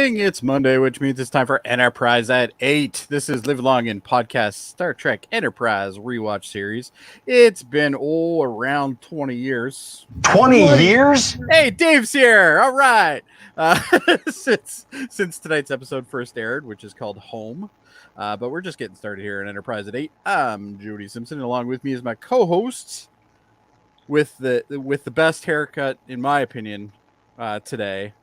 morning. It's Monday, which means it's time for Enterprise at 8. This is Live Long in Podcast Star Trek Enterprise rewatch series. It's been around 20 years. 20 years? Hey, Dave's here. All right. Since tonight's episode first aired, which is called Home. But we're just getting started here in Enterprise at 8. I'm Jody Simpson, and along with me is my co-host with the best haircut, in my opinion, today.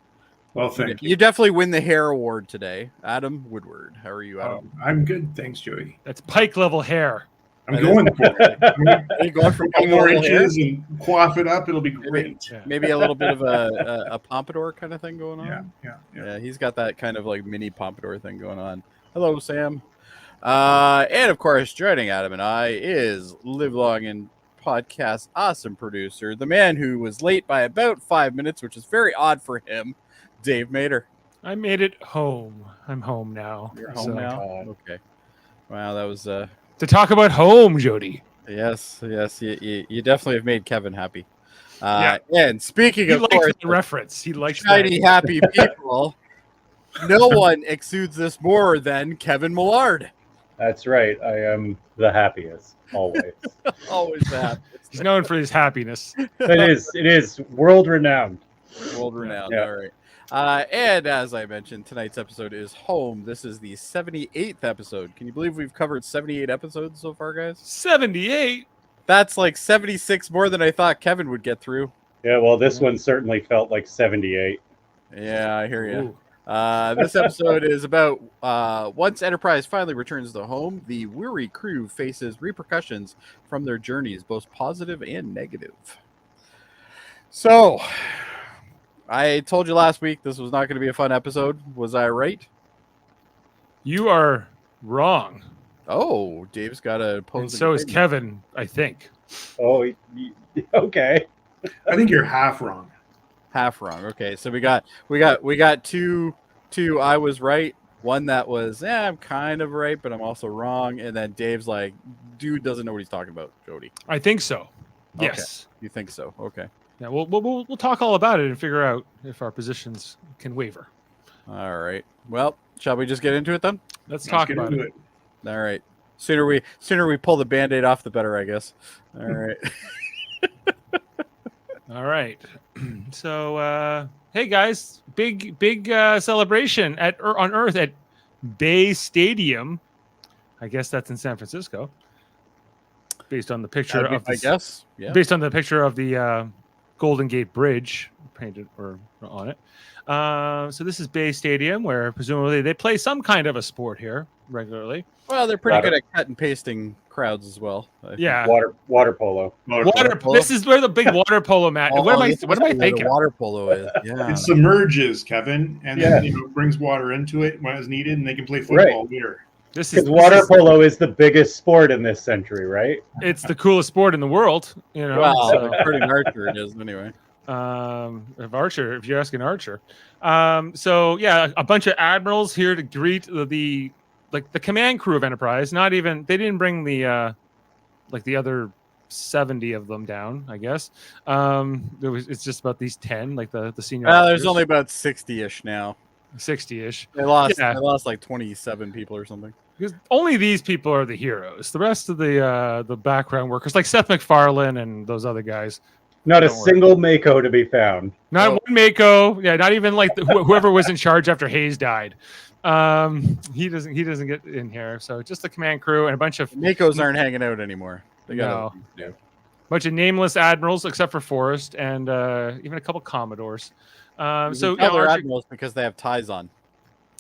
Well, thank you. You definitely win the hair award today. Adam Woodward. How are you, Adam? I'm good. Thanks, Jody. That's Pike level hair. I'm going for it. Are you going for a couple more inches and coif it up. It'll be great. Maybe a little bit of a pompadour kind of thing going on. Yeah. He's got that kind of like mini pompadour thing going on. Hello, Sam. And of course, joining Adam and I is Live Long in Podcast awesome producer, the man who was late by about 5 minutes, which is very odd for him, Dave Mater. I made it home. I'm home now. You're home now? Okay. Wow, that was... To talk about home, Jody. Yes. You definitely have made Kevin happy. Yeah. And speaking of course, the reference. He likes shiny, happy people, no one exudes this more than Kevin Millard. That's right. I am the happiest, always. Always the happiest. He's known for his happiness. It is world-renowned. World-renowned, yeah. All right. And as I mentioned, tonight's episode is Home. This is the 78th episode. Can you believe we've covered 78 episodes so far, guys? 78? That's like 76 more than I thought Kevin would get through. Yeah, well, this one certainly felt like 78. Yeah, I hear you. This episode is about once Enterprise finally returns to home, the weary crew faces repercussions from their journeys, both positive and negative. So, I told you last week this was not going to be a fun episode. Was I right? You are wrong. Oh, Dave's got a and so is Kevin, I think. Oh, okay. I think you're half wrong. Half wrong. Okay, so we got two I was right, one that was I'm kind of right, but I'm also wrong, and then Dave's like, dude doesn't know what he's talking about, Jody. I think so. Okay. Yes. You think so? Okay. Yeah, we'll talk all about it and figure out if our positions can waver. All right. Well, shall we just get into it then? Let's talk about it. All right. Sooner we pull the Band-Aid off, the better, I guess. All right. All right. So, hey guys, big celebration on Earth at Bay Stadium. I guess that's in San Francisco. Based on the picture of I guess. Yeah. Based on the picture of the Golden Gate Bridge painted or on it. So this is Bay Stadium, where presumably they play some kind of a sport here regularly. Well, they're pretty good at cut and pasting crowds as well. Yeah. Water polo. Water polo. This is where the big water polo match. What am I thinking? Water polo is. Yeah. It submerges, Kevin, and then brings water into it when it's needed, and they can play football later. Because water polo is the biggest sport in this century, right? It's the coolest sport in the world, you know. Well, according to Archer, it is anyway. If you're asking Archer. So yeah, a bunch of admirals here to greet the command crew of Enterprise. They didn't bring the other 70 of them down, I guess. It's just about these 10, like the senior. There's only about 60-ish now. 60-ish. They lost like 27 people or something. Because only these people are the heroes. The rest of the background workers, like Seth MacFarlane and those other guys. Not a single Mako to be found. Not one Mako. Yeah, not even like whoever was in charge after Hayes died. He doesn't get in here. So just the command crew and a bunch of Makos aren't hanging out anymore. They got a bunch of nameless admirals, except for Forrest, and even a couple Commodores. They're admirals because they have ties on.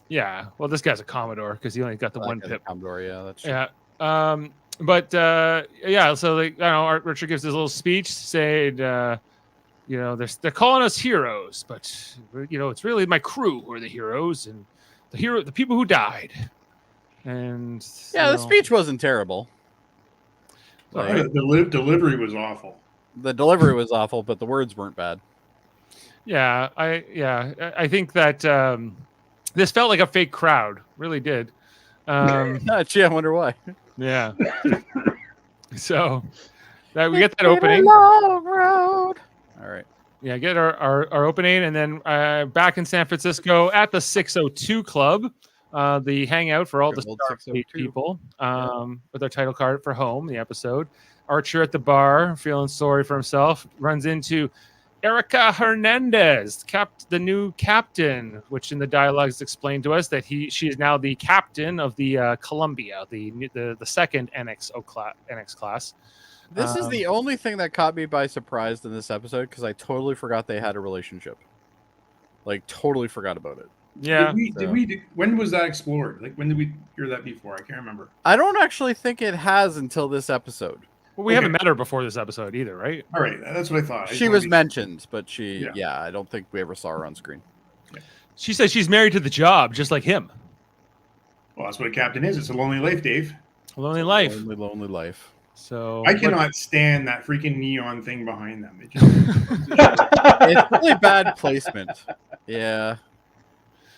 Yeah, well, this guy's a Commodore because he only got the one pip. Commodore, yeah, that's true. Yeah. So Richard gives his little speech, saying, they're calling us heroes, but it's really my crew who are the heroes and the people who died. And the speech wasn't terrible. The delivery was awful. The delivery was awful, but the words weren't bad. Yeah, I think that this felt like a fake crowd, really did. Gee, I wonder why. Yeah. So that we get that opening. Long road. All right. Yeah, get our opening, and then back in San Francisco at the 602 Club, the hangout for all the Good old Starfleet 602. people, with our title card for home, the episode. Archer at the bar, feeling sorry for himself, runs into Erica Hernandez, the new captain, which in the dialogue is explained to us that she is now the captain of the Columbia, the second NX class. This is the only thing that caught me by surprise in this episode because I totally forgot they had a relationship. Like, totally forgot about it. Yeah. When was that explored? Like, when did we hear that before? I can't remember. I don't actually think it has until this episode. Well, we haven't met her before this episode either, right? All right, that's what I thought. She was mentioned, but I don't think we ever saw her on screen. Yeah. She says she's married to the job, just like him. Well, that's what a captain is. It's a lonely life, Dave. A lonely life. Lonely life. So I cannot stand that freaking neon thing behind them. It's really bad placement. Yeah.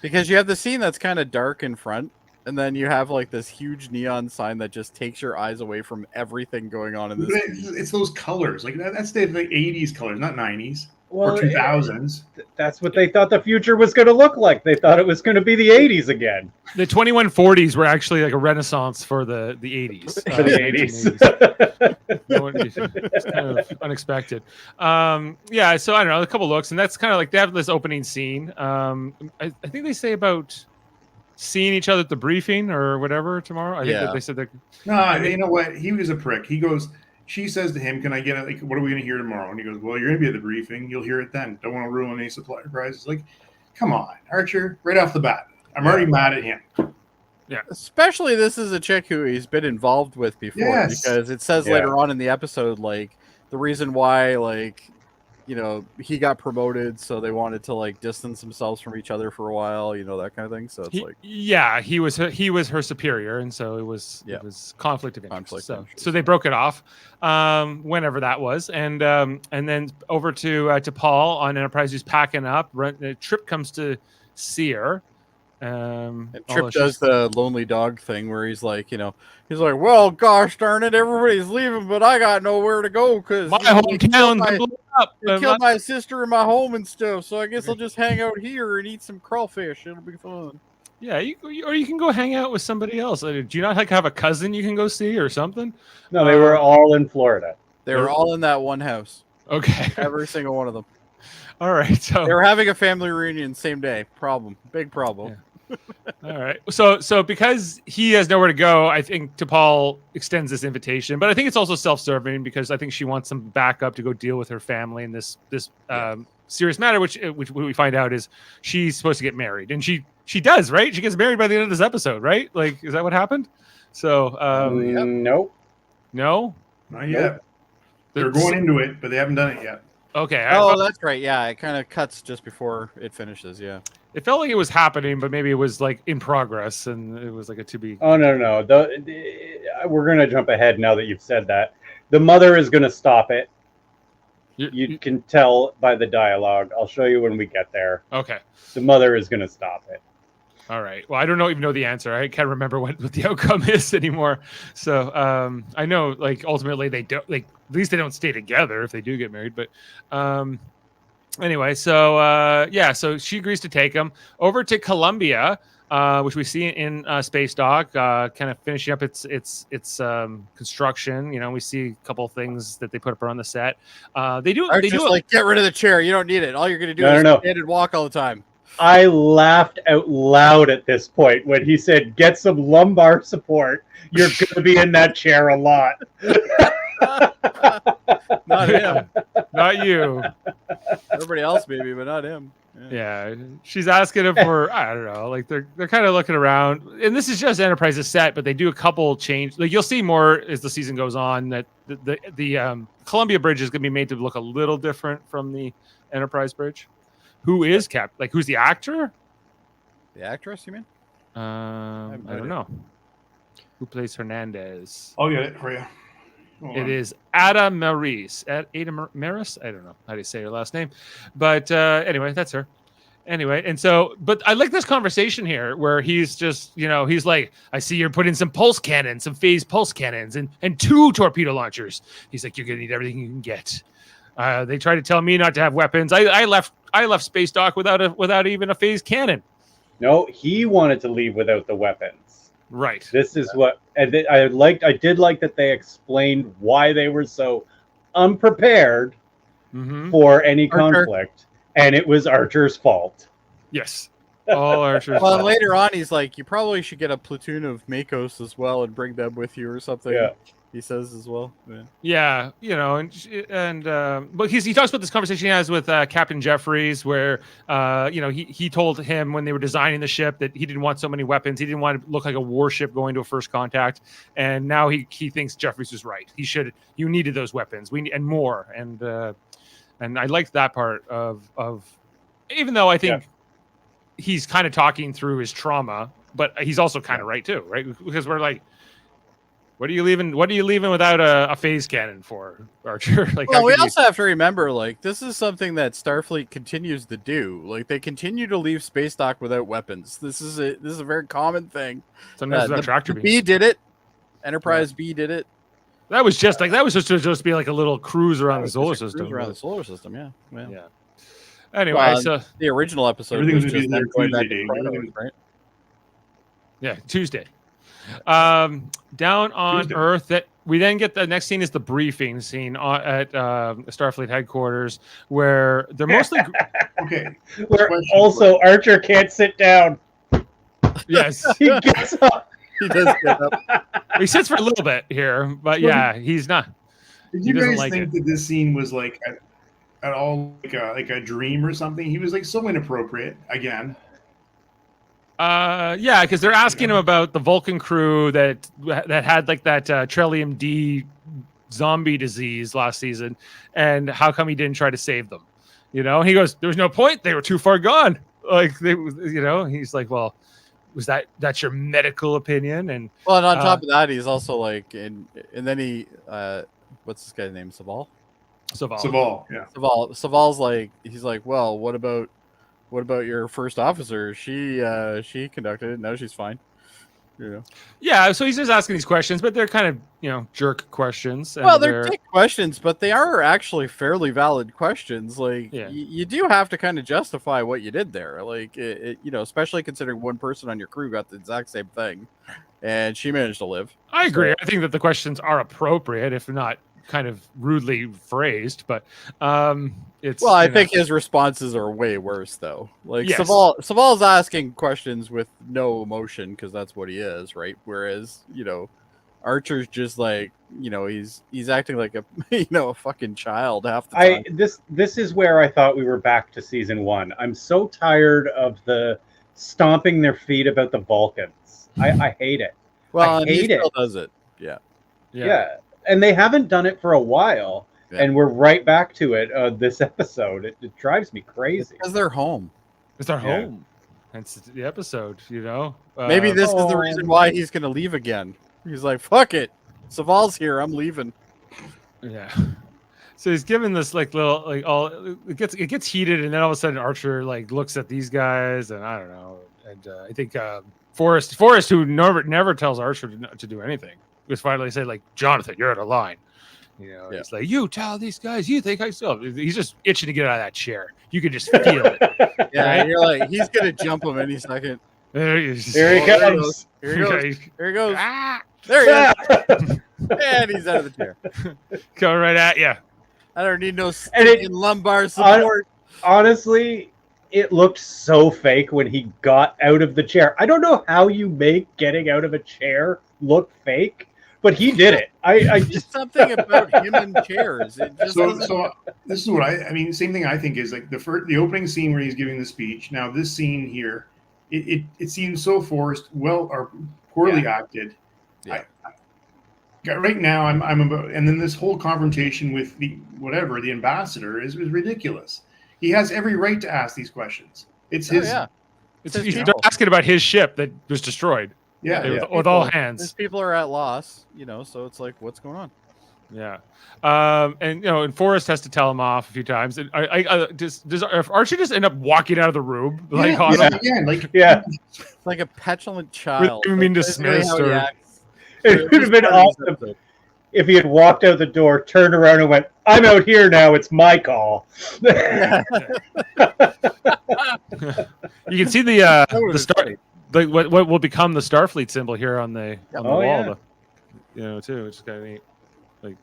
Because you have the scene that's kind of dark in front, and then you have like this huge neon sign that just takes your eyes away from everything going on in this. It's those colors. Like that's the 80s colors, not 90s Well, or 2000s. That's what they thought the future was going to look like. They thought it was going to be the 80s again. The 2140s were actually like a renaissance for the 80s. For the 80s. It's kind of unexpected. Yeah, so I don't know, a couple looks, and that's kind of like they have this opening scene. I think they say about seeing each other at the briefing or whatever tomorrow. I think that they said that. No, you know what? He was a prick. He goes. She says to him, "Can I get it? Like, what are we going to hear tomorrow?" And he goes, "Well, you're going to be at the briefing. You'll hear it then. Don't want to ruin any surprises." Like, come on, Archer! Right off the bat, I'm already mad at him. Yeah, especially this is a chick who he's been involved with before, because it says later on in the episode, like the reason why, like, you know, he got promoted, so they wanted to like distance themselves from each other for a while, you know, that kind of thing. So it's he was her superior, and so it was conflict of interest. So they broke it off, whenever that was, and then over to Paul on Enterprise, who's packing up. Trip comes to see her. And Trip does the lonely dog thing where he's like, well, gosh darn it, everybody's leaving, but I got nowhere to go because my hometown blew up. They killed my sister in my home and stuff, so I guess I'll just hang out here and eat some crawfish. It'll be fun. Yeah, or you can go hang out with somebody else. Do you not have a cousin you can go see or something? No, they were all in Florida. They were all in that one house. Okay, every single one of them. All right, so they were having a family reunion same day. Big problem. Yeah. All right. So because he has nowhere to go, I think T'Pol extends this invitation, but I think it's also self-serving because I think she wants some backup to go deal with her family in this serious matter, which we find out is she's supposed to get married, and she does, right? She gets married by the end of this episode, right? Like, is that what happened? So nope. No, not yet. They're going into it, but they haven't done it yet. Okay. That's right. Yeah, it kind of cuts just before it finishes. Yeah. It felt like it was happening, but maybe it was like in progress, and it was like a to be. Oh no! We're gonna jump ahead now that you've said that. The mother is gonna stop it. You can tell by the dialogue. I'll show you when we get there. Okay. The mother is gonna stop it. All right. Well, I don't even know the answer. I can't remember what the outcome is anymore. So I know, like, ultimately they don't, like, at least they don't stay together if they do get married. But anyway, so so she agrees to take him over to Columbia, which we see in Space Dock, kind of finishing up its construction. You know, we see a couple of things that they put up on the set. They do like, get rid of the chair. You don't need it. All you're going to do is stand and walk all the time. I laughed out loud at this point when he said, "Get some lumbar support. You're going to be in that chair a lot." Not him. Not you. Everybody else maybe, but not him. Yeah, she's asking him for, I don't know, like they're kind of looking around, and this is just Enterprise's set, but they do a couple change. Like, you'll see more as the season goes on that the Columbia Bridge is going to be made to look a little different from the Enterprise Bridge. Who is who's the actor? The actress, you mean? I don't know. Who plays Hernandez? I'll get it for you. It is Ada Maris. Ada Maris? I don't know how to say her last name. But anyway, that's her. Anyway, and so, but I like this conversation here where he's just, he's like, I see you're putting some pulse cannons, some phase pulse cannons, and 2 torpedo launchers. He's like, you're going to need everything you can get. They tried to tell me not to have weapons. I left Space Dock without even a phase cannon. No, he wanted to leave without the weapons. Right. This is what I did like that they explained why they were so unprepared for any conflict, and it was Archer's fault. Yes. All Archer's Well, fault. later on, he's like, you probably should get a platoon of Makos as well and bring them with you or something. Yeah. He says as well. Yeah, but he talks about this conversation he has with Captain Jeffries, where he told him when they were designing the ship that he didn't want so many weapons. He didn't want to look like a warship going to a first contact, and now he thinks Jeffries was right. You needed those weapons, and more, and I liked that part of even though I think he's kind of talking through his trauma, but he's also kind of right too, right? Because we're like, what are you leaving without a phase cannon for, Archer? Like, well, we also have to remember, like, this is something that Starfleet continues to do. Like, they continue to leave space dock without weapons. This is a very common thing. Sometimes that tractor the beam. B did it. Enterprise B did it. That was just to be like a little cruise around the solar system. Around the solar system, yeah. Anyway, so the original episode Everything was was just gonna them be going there back to Tuesday, Protos, right? yeah, Tuesday. Down on Tuesday. Earth, that we then get the next scene is the briefing scene at Starfleet headquarters, where they're mostly Okay. Where Question. also Archer can't sit down. yes, He gets up. He does get up. he sits for a little bit here, but yeah, he's not. Did He you doesn't guys like think that this scene was like at all like a dream or something? He was like so inappropriate again. Yeah, because they're asking him about the Vulcan crew that had like that Trellium D zombie disease last season, and how come he didn't try to save them? He goes, "There was no point; they were too far gone." Like he's like, "Well, that's your medical opinion?" And Well, and on top of that, he's also like, and then he, what's this guy's name? Saval. Saval, yeah. Saval's like, he's like, well, what about your first officer? She conducted it. No, she's fine. yeah, so he's just asking these questions, but they're kind of jerk questions. And Well, they're dick questions, but they are actually fairly valid questions. Like, you do have to kind of justify what you did there. Like, especially considering one person on your crew got the exact same thing, and she managed to live. I agree. I think that the questions are appropriate, if not kind of rudely phrased, but it's. Well, I think his responses are way worse, though. Like, Yes. Saval's asking questions with no emotion because that's what he is, right? Whereas, Archer's just like, he's acting like a a fucking child half the time. This is where I thought we were back to season 1. I'm so tired of the stomping their feet about the Vulcans. I hate it. Well, I and he hate it. still does it. Yeah. And they haven't done it for a while, and we're right back to it this episode. It drives me crazy. Because they're home. It's our home. That's the episode, Maybe this is the reason why he's going to leave again. He's like, fuck it. Saval's here. I'm leaving. Yeah. So he's given this like little it gets heated, and then all of a sudden Archer like looks at these guys, and I don't know, and I think Forrest, who never tells Archer to do anything, was finally say like, Jonathan, you're out of line. It's like, you tell these guys, you think I still. He's just itching to get out of that chair. You can just feel it. Yeah, you're like, he's gonna jump him any second. There he is. Here he comes. Here he goes. Here he goes. Ah, There he is. And he's out of the chair. coming right at you. I don't need no stinking lumbar support. Honestly, it looked so fake when he got out of the chair. I don't know how you make getting out of a chair look fake, but he did it. I just something about him and chairs. It just So this is what I mean. Same thing I think is like the opening scene where he's giving the speech. Now this scene here, it seems so forced, or poorly acted. Yeah. Right now I'm about, and then this whole confrontation with the ambassador is ridiculous. He has every right to ask these questions. It's his. Yeah. He's asking about his ship that was destroyed. Yeah. With all hands. These people are at loss, so it's like, what's going on? Yeah. And Forrest has to tell him off a few times. And does Archie just end up walking out of the room? Like, It's like a petulant child. With him being dismissed. Really it would have been awesome. if he had walked out the door, turned around and went, "I'm out here now. It's my call." You can see the star, like what will become the Starfleet symbol here on the wall, yeah. Too, which is kind of neat. Like,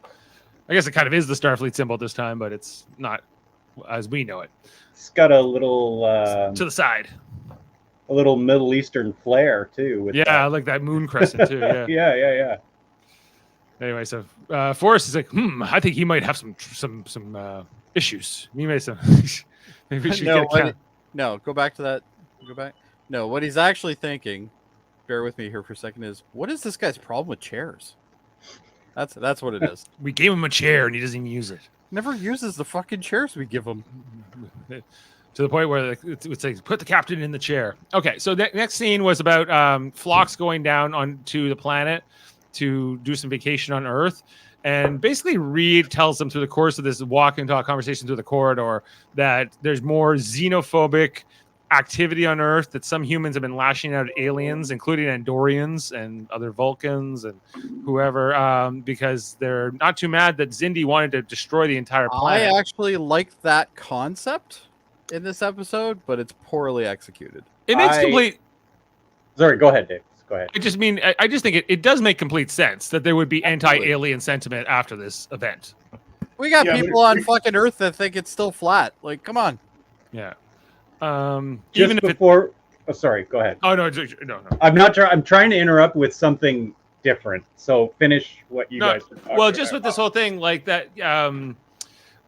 I guess it kind of is the Starfleet symbol this time, but it's not as we know it. It's got a little To the side. a little Middle Eastern flair too. With I like that moon crescent too. Yeah. yeah. Anyway, so Forrest is like, I think he might have some issues. He may some. Maybe we should No, go back to that. Go back. No, what he's actually thinking, bear with me here for a second, is what is this guy's problem with chairs? That's what it is. We gave him a chair and he doesn't even use it. Never uses the fucking chairs we give him. To the point where it's like, put the captain in the chair. Okay, so the next scene was about Phlox going down onto the planet to do some vacation on Earth. And basically Reed tells them through the course of this walk and talk conversation through the corridor that there's more xenophobic activity on Earth, that some humans have been lashing out at aliens, including Andorians and other Vulcans and whoever, because they're not too mad that Xindi wanted to destroy the entire planet. I actually liked that concept in this episode, but it's poorly executed. It makes complete... Sorry, go ahead, Dave. Go ahead. I just think it does make complete sense that there would be anti-alien sentiment after this event. We got people on fucking Earth that think it's still flat. Like, come on. Yeah. Even before. Sorry. Go ahead. Oh no. I'm not. I'm trying to interrupt with something different. So finish what you guys were talking about. Just with this whole thing, like that.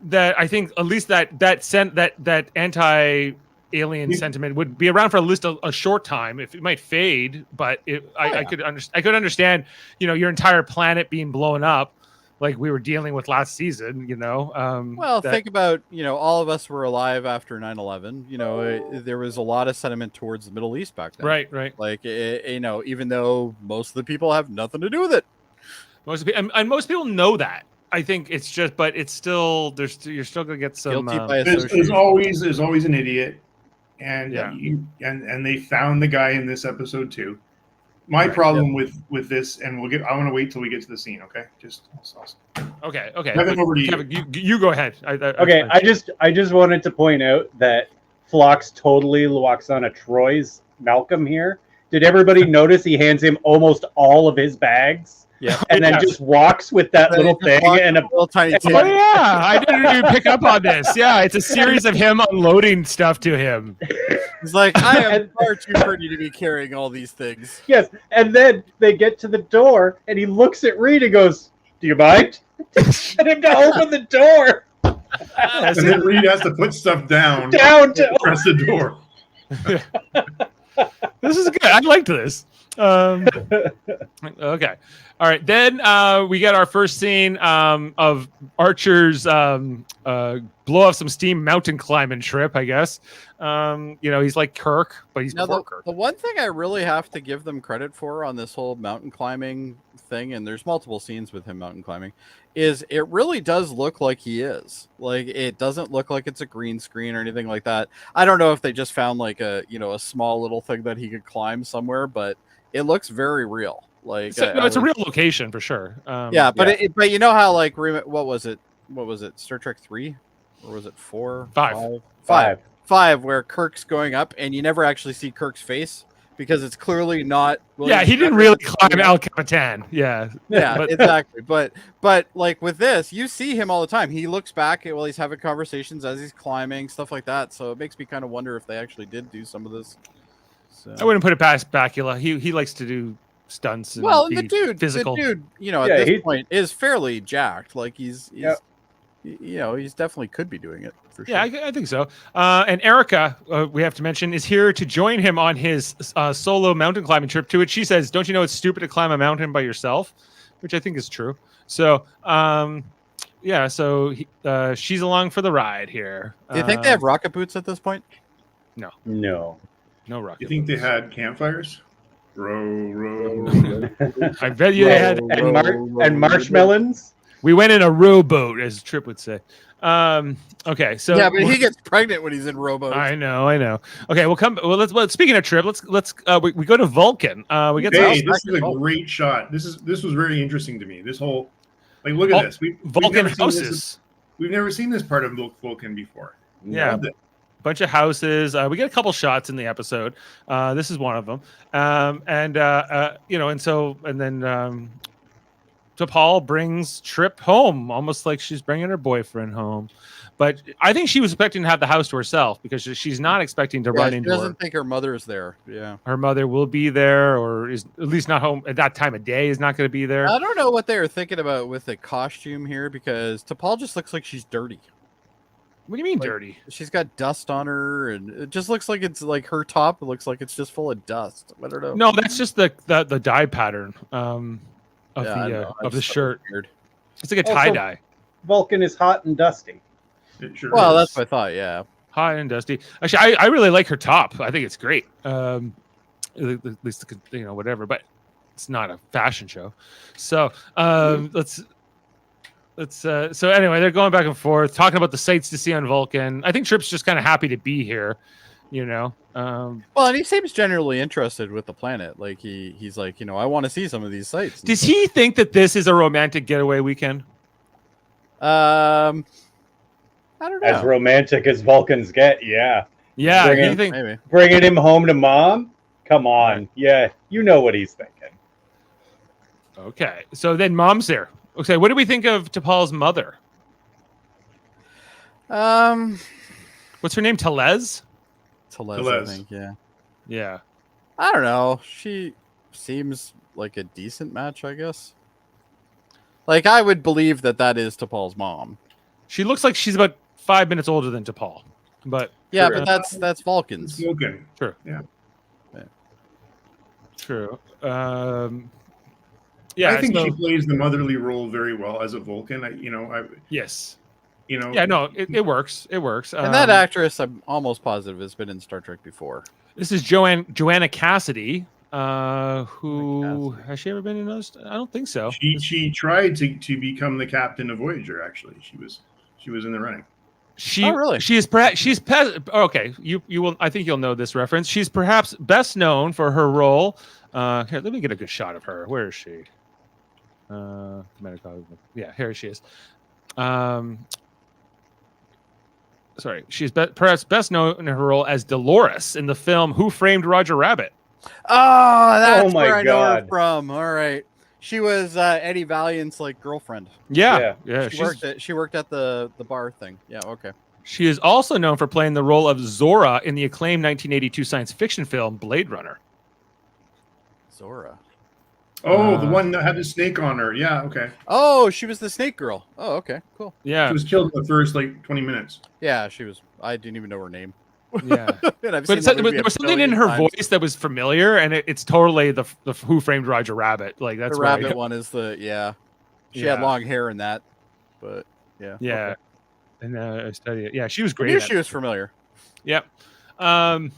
That I think at least that anti-alien sentiment would be around for at least a short time. If it might fade, but I could understand. Your entire planet being blown up, like we were dealing with last season. Think about all of us were alive after 9/11. There was a lot of sentiment towards the Middle East back then. Right. Like even though most of the people have nothing to do with it. Most people know that. I think it's just, but it's still you're still gonna get some. There's always an idiot, and and they found the guy in this episode too. My problem with this, and I want to wait till we get to the scene. Okay, Okay. Kevin, over to you. Kevin, you go ahead. I just wanted to point out that Phlox totally Lwaxana Troy's Malcolm here. Did everybody notice he hands him almost all of his bags? Yeah, and then just walks with that little thing and a little tiny. Oh yeah, I didn't even pick up on this. Yeah, it's a series of him unloading stuff to him. He's like, I am far too pretty to be carrying all these things. Yes, and then they get to the door, and he looks at Reed and goes, "Do you mind?" Get him to open the door. And then Reed has to put stuff down to press the door. This is good. I liked this. Okay. All right. Then we get our first scene of Archer's blow off some steam mountain climbing trip, I guess. He's like Kirk, but he's now, Kirk. The one thing I really have to give them credit for on this whole mountain climbing thing, and there's multiple scenes with him mountain climbing, is it really does look like he is. Like, it doesn't look like it's a green screen or anything like that. I don't know if they just found like a small little thing that he could climb somewhere, but it looks very real. Like it's a real location for sure. But you know how like what was it? Star Trek 3 or was it 4? 5, where Kirk's going up and you never actually see Kirk's face because it's clearly not. Well, he didn't really climb El Capitan. Yeah, exactly. But like with this, you see him all the time. He looks back while he's having conversations as he's climbing, stuff like that. So it makes me kind of wonder if they actually did do some of this. So. I wouldn't put it past Bakula. He likes to do stunts. And the dude, at this point is fairly jacked. Like he's definitely could be doing it for sure. Yeah, I think so. And Erica, we have to mention, is here to join him on his solo mountain climbing trip. To which she says, "Don't you know it's stupid to climb a mountain by yourself?" Which I think is true. So, she's along for the ride here. Do you think they have rocket boots at this point? No rocket. You think they had campfires? Row. I bet you they had and marshmallows. We went in a rowboat, as Trip would say. Okay, so yeah, but he gets pregnant when he's in rowboats. I know. Okay, let's speaking of Trip, let's we go to Vulcan. We get this is a great shot. This was very interesting to me. This whole Like, look at this. Vulcan houses. We've never seen this part of Vulcan before. Yeah. Loved it. Bunch of houses. We get a couple shots in the episode. This is one of them. And then T'Pol brings Trip home, almost like she's bringing her boyfriend home. But I think she was expecting to have the house to herself because she's not expecting to run into her. She doesn't think her mother is there. Yeah. Her mother will be there, or is at least not home at that time of day, is not going to be there. I don't know what they were thinking about with the costume here because T'Pol just looks like she's dirty. What do you mean Like, dirty? She's got dust on her, and it just looks like it's like her top. It looks like it's just full of dust. I don't know. No, that's just the dye pattern of the shirt. Weird. It's like a Also- tie dye. Vulcan is hot and dusty. It sure Well, is. that's what I thought. Yeah. Hot and dusty. Actually, I really like her top. I think it's great. At least whatever. But it's not a fashion show. So so anyway, they're going back and forth talking about the sights to see on Vulcan. I think Trip's just kind of happy to be here. Well, and he seems generally interested with the planet. Like he's like, I want to see some of these sites. Does he think that this is a romantic getaway weekend? I don't know. As romantic as Vulcans get, yeah. Yeah, Bring you it. think? Maybe. Bringing him home to mom? Come on. Yeah, you know what he's thinking. Okay, so then mom's there. Okay, what do we think of T'Pol's mother? What's her name? Telez? Telez, I think. Yeah. Yeah. I don't know. She seems like a decent match, I guess. Like I would believe that is T'Pol's mom. She looks like she's about 5 minutes older than T'Pol, but Yeah, True. but that's Vulcans. Vulcan. true. Yeah. True. I think she plays the motherly role very well as a Vulcan. Yes. Yeah, no, it works. It works. And that actress, I'm almost positive, has been in Star Trek before. This is Joanna Cassidy. Who has she ever been in those? I don't think so. She tried to become the captain of Voyager. Actually, she was in the running. Really? Okay. You will. I think you'll know this reference. She's perhaps best known for her role. Here, let me get a good shot of her. Where is she? Yeah, here she is. Sorry, she's perhaps best known in her role as Dolores in the film Who Framed Roger Rabbit. Oh, that's my where I know her God. from. All right. She was Eddie Valiant's girlfriend. Yeah. She worked at the bar thing. Yeah, okay. She is also known for playing the role of Zora in the acclaimed 1982 science fiction film Blade Runner. Zora. Oh, the one that had the snake on her. Yeah, okay. Oh, she was the snake girl. Oh, okay, cool. Yeah. She was killed in the first 20 minutes. Yeah, she was. I didn't even know her name. Yeah. And I've But seen that movie there a was something in billion her times. voice that was familiar, and it's totally the Who Framed Roger Rabbit. Like that's The where I rabbit go- one is the She Yeah. had long hair in that, but yeah. Yeah. okay. And I studied it. Yeah, she was I great. knew at she it. was familiar. Yep. And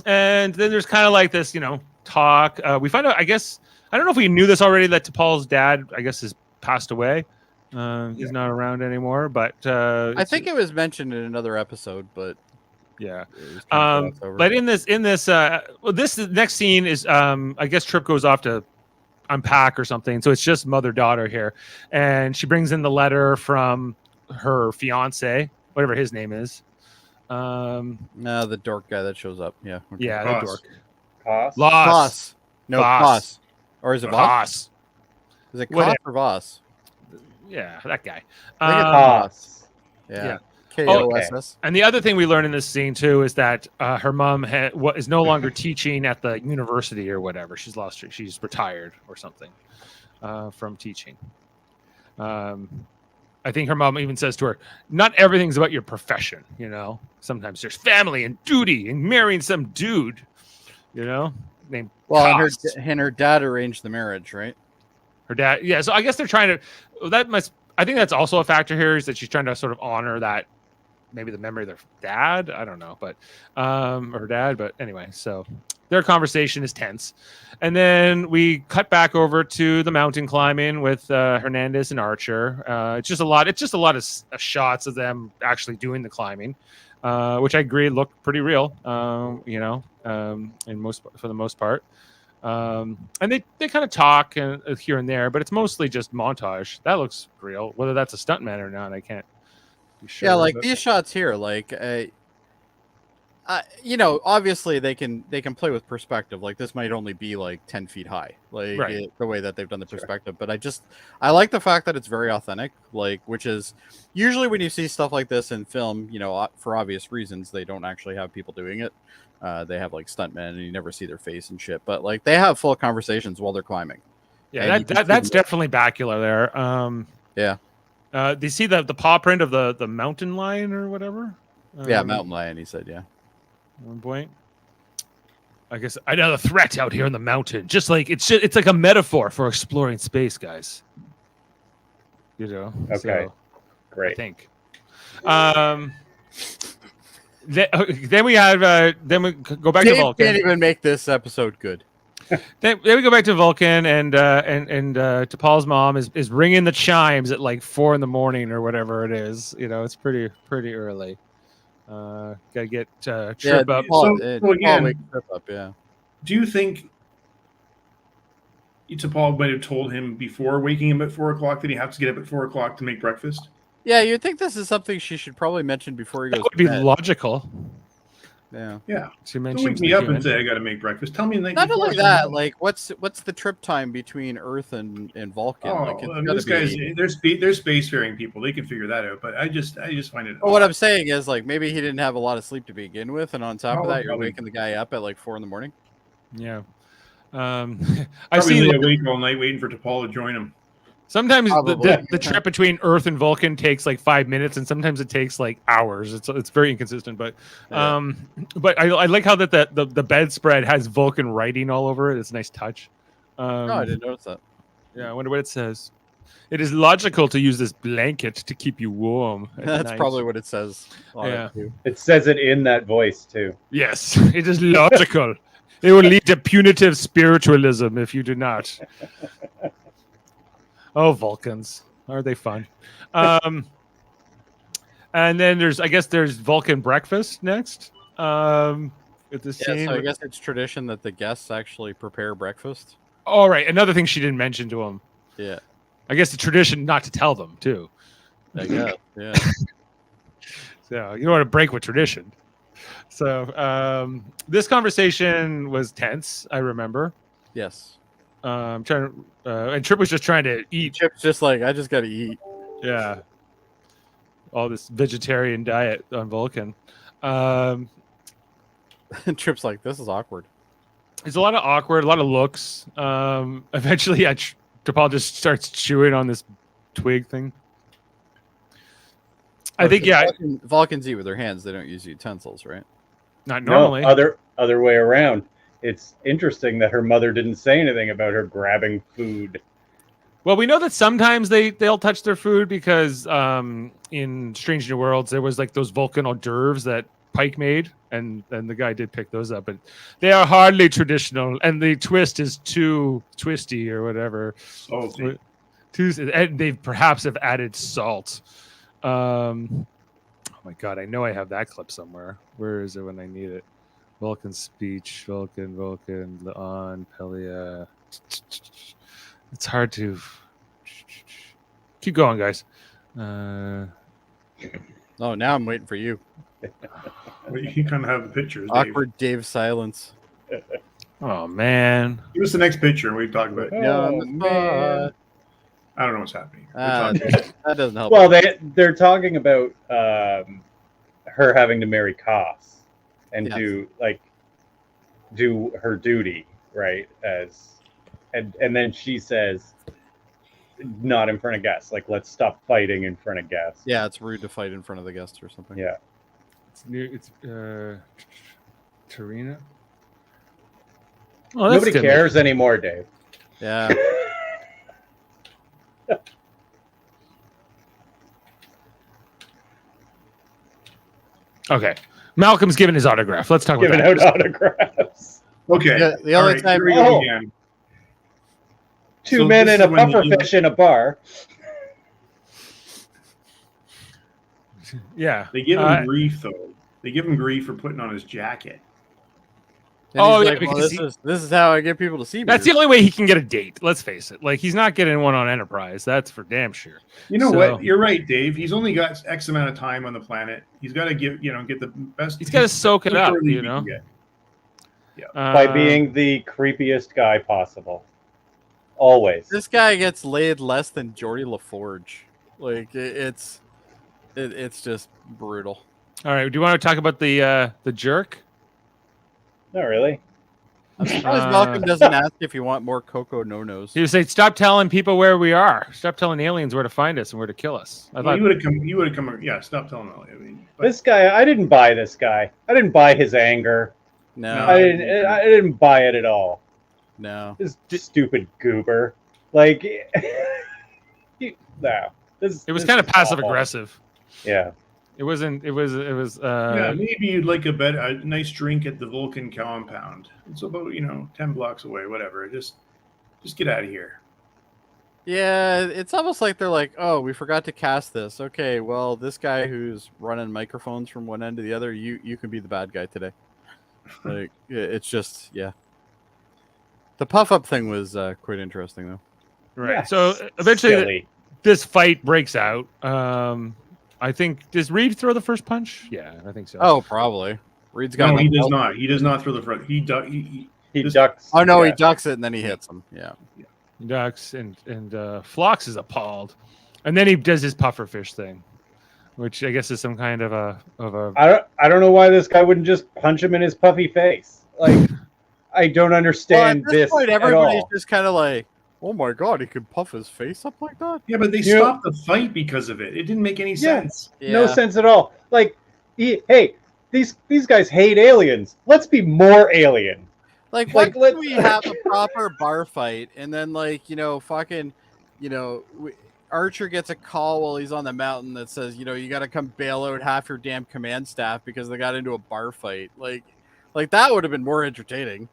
then there's kind of like this, talk. We find out, I guess, I don't know if we knew this already, that T'Pol's dad, I guess, has passed away. He's not around anymore, but I think it was mentioned in another episode, but yeah. it was kind of glossed over. But in this, this next scene is, I guess Trip goes off to unpack or something. So it's just mother-daughter here, and she brings in the letter from her fiance, whatever his name is. No, the dork guy that shows up. Yeah. okay. Yeah, the Voss. dork. Cost? Voss. No, Voss. Voss. Or is it Voss? Voss. Is it Whatever. Koss or Voss? Yeah, that guy. I think it's Cost. Yeah. Yeah. K-O-S-S. And the other thing we learn in this scene too is that her mom is no longer teaching at the university or whatever. She's retired or something from teaching. I think her mom even says to her, "Not everything's about your profession. Sometimes there's family and duty and marrying some dude. Named Well, Cost." and her dad arranged the marriage, right? Her dad. Yeah. So I guess they're trying to. I think that's also a factor here, is that she's trying to sort of honor that. Maybe the memory of their dad. I don't know, but or her dad. But anyway, so their conversation is tense, and then we cut back over to the mountain climbing with Hernandez and Archer. It's just a lot. It's just a lot of shots of them actually doing the climbing, which I agree look pretty real. For the most part. And they kind of talk here and there, but it's mostly just montage. That looks real. Whether that's a stuntman or not, I can't be sure. Yeah, like but- these shots here, like you know, obviously they can play with perspective. Like this might only be like 10 feet high, like Right. the way that they've done the perspective. But I like the fact that it's very authentic. Like, which is usually when you see stuff like this in film, you know, for obvious reasons, they don't actually have people doing it. They have like stuntmen, and you never see their face and shit. But like they have full conversations while they're climbing. Yeah, that's definitely Bakula there. Yeah. Do you see the paw print of the mountain lion or whatever? Yeah, mountain lion. He said, yeah. At one point, I guess another threat out here in the mountain. Just like it's like a metaphor for exploring space, guys. You know. Okay. So, Great. I think. Then we have then we go back to Dave Vulcan. can't even make this episode good. Then we go back to Vulcan, and T'Pol's mom is ringing the chimes at like 4 a.m. or whatever it is. You know, it's pretty early. Gotta get Trip up. Paul, So again- wakes Trip up, yeah. Do you think Paul might have told him before waking him at 4 o'clock that he has to get up at 4 o'clock to make breakfast? Yeah, you'd think this is something she should probably mention before he That goes would to be bed. logical. Yeah. Yeah. She Don't mentions wake me the up human. and say I got to make breakfast. Tell me the night Not before. only that, like what's the trip time between Earth and Vulcan? Oh, like, it's gotta this guy's be... they're spacefaring people. They can figure that out. But I just find it. Well, what I'm saying is, like, maybe he didn't have a lot of sleep to begin with, and on top of Oh, that, you're probably. waking the guy up at like 4 a.m. Yeah. I I see. lay awake all night waiting for T'Pol to join him. Sometimes Probably. the trip between Earth and Vulcan takes like 5 minutes, and sometimes it takes like hours. It's very inconsistent, but Yeah. but I like how that the bedspread has Vulcan writing all over it. It's a nice touch. No, I didn't notice that. Yeah, I wonder what it says. It is logical to use this blanket to keep you warm. at That's night. probably what it says. On Yeah. It too. It says it in that voice too. Yes, it is logical. It will lead to punitive spiritualism if you do not. Oh, Vulcans. Are they fun? And then there's Vulcan breakfast next. At the Yeah, scene. so I guess it's tradition that the guests actually prepare breakfast. All right. Another thing she didn't mention to him. Yeah, I guess the tradition not to tell them too. I guess. Yeah. So you don't want to break with tradition. So this conversation was tense. I remember. Yes. I'm trying to, and Trip was just trying to eat. Chip's just like, I just got to eat. Yeah. All this vegetarian diet on Vulcan. Um, Trip's like, this is awkward. There's a lot of awkward, a lot of looks. Eventually, T'Pol just starts chewing on this twig thing. I think, yeah, Vulcans eat with their hands. They don't use utensils, right? not normally. No, other way around. It's interesting that her mother didn't say anything about her grabbing food. Well, we know that sometimes they'll touch their food because in Strange New Worlds there was like those Vulcan hors d'oeuvres that Pike made, and the guy did pick those up, but they are hardly traditional, and the twist is too twisty or whatever. Salty. And they perhaps have added salt. Oh my god, I know I have that clip somewhere. Where is it when I need it? Vulcan speech, Vulcan, on Pelia. It's hard to keep going, guys. Oh, now I'm waiting for you. Well, you kind of have the pictures. Dave. Awkward Dave silence. Oh man. Give us the next picture and we talk about it. Yeah, on the spot. I don't know what's happening. That doesn't help. Well, they're talking about her having to marry Koss and Yes. do her duty, right? And then she says, not in front of guests. Like, let's stop fighting in front of guests. Yeah, it's rude to fight in front of the guests or something. Yeah. It's Tarina. Oh, that's Nobody good. cares anymore, Dave. Yeah. Okay. Malcolm's giving his autograph. Let's talk about Giving that. out autographs. Okay. Yeah, the All only right, time- here we go Oh. again. Two So men this and is a when puffer you- fish in a bar. Yeah. They give him grief though. They give him grief for putting on his jacket. And Oh, he's yeah, like, well, because this is how I get people to see me. that's the only way he can get a date. Let's face it. Like, he's not getting one on Enterprise. That's for damn sure. You know So- what? You're right, Dave. He's only got X amount of time on the planet. He's got to get the best. He's got to soak it up, shortly you we know. can get. By being the creepiest guy possible. Always. This guy gets laid less than Jody LaForge. Like it's just brutal. All right. Do you want to talk about the jerk? Not really. I'm surprised Malcolm doesn't ask if you want more Coco no-nos. He would say, "Stop telling people where we are. Stop telling aliens where to find us and where to kill us." I Well, thought you would have come. Yeah, stop telling me. I mean, but This guy, I didn't buy this guy. I didn't buy his anger. No, No. I didn't buy it at all. no. This stupid goober. Like, no. it was kind of passive aggressive. Yeah. It wasn't. It was. yeah, maybe you'd like a nice drink at the Vulcan compound. It's about 10 blocks away. Whatever. Just get out of here. Yeah, it's almost like they're like, oh, we forgot to cast this. Okay, well, this guy who's running microphones from one end to the other, you can be the bad guy today. Like, it's just, yeah. The puff up thing was quite interesting, though. Right. Yeah, So eventually, silly. this fight breaks out. I think, does Reed throw the first punch? Yeah, I think so. Oh, probably. Reed's got. No, he enough does help. not. He does not throw the front. He He ducks. Oh no, yeah. he ducks it and then he hits him. Yeah. He ducks, and Phlox is appalled, and then he does his pufferfish thing, which I guess is some kind of a. I don't know why this guy wouldn't just punch him in his puffy face. Like, I don't understand Well, at this point, at everybody's all. just kind of like, oh my god, he could puff his face up like that. Yeah, but they You know- stopped the fight because of it. It didn't make any sense. No Yeah. sense at all. Like, hey, these guys hate aliens. Let's be more alien. Like, Like, why can't we have a proper bar fight and then, like, fucking, Archer gets a call while he's on the mountain that says, you got to come bail out half your damn command staff because they got into a bar fight. Like that would have been more entertaining.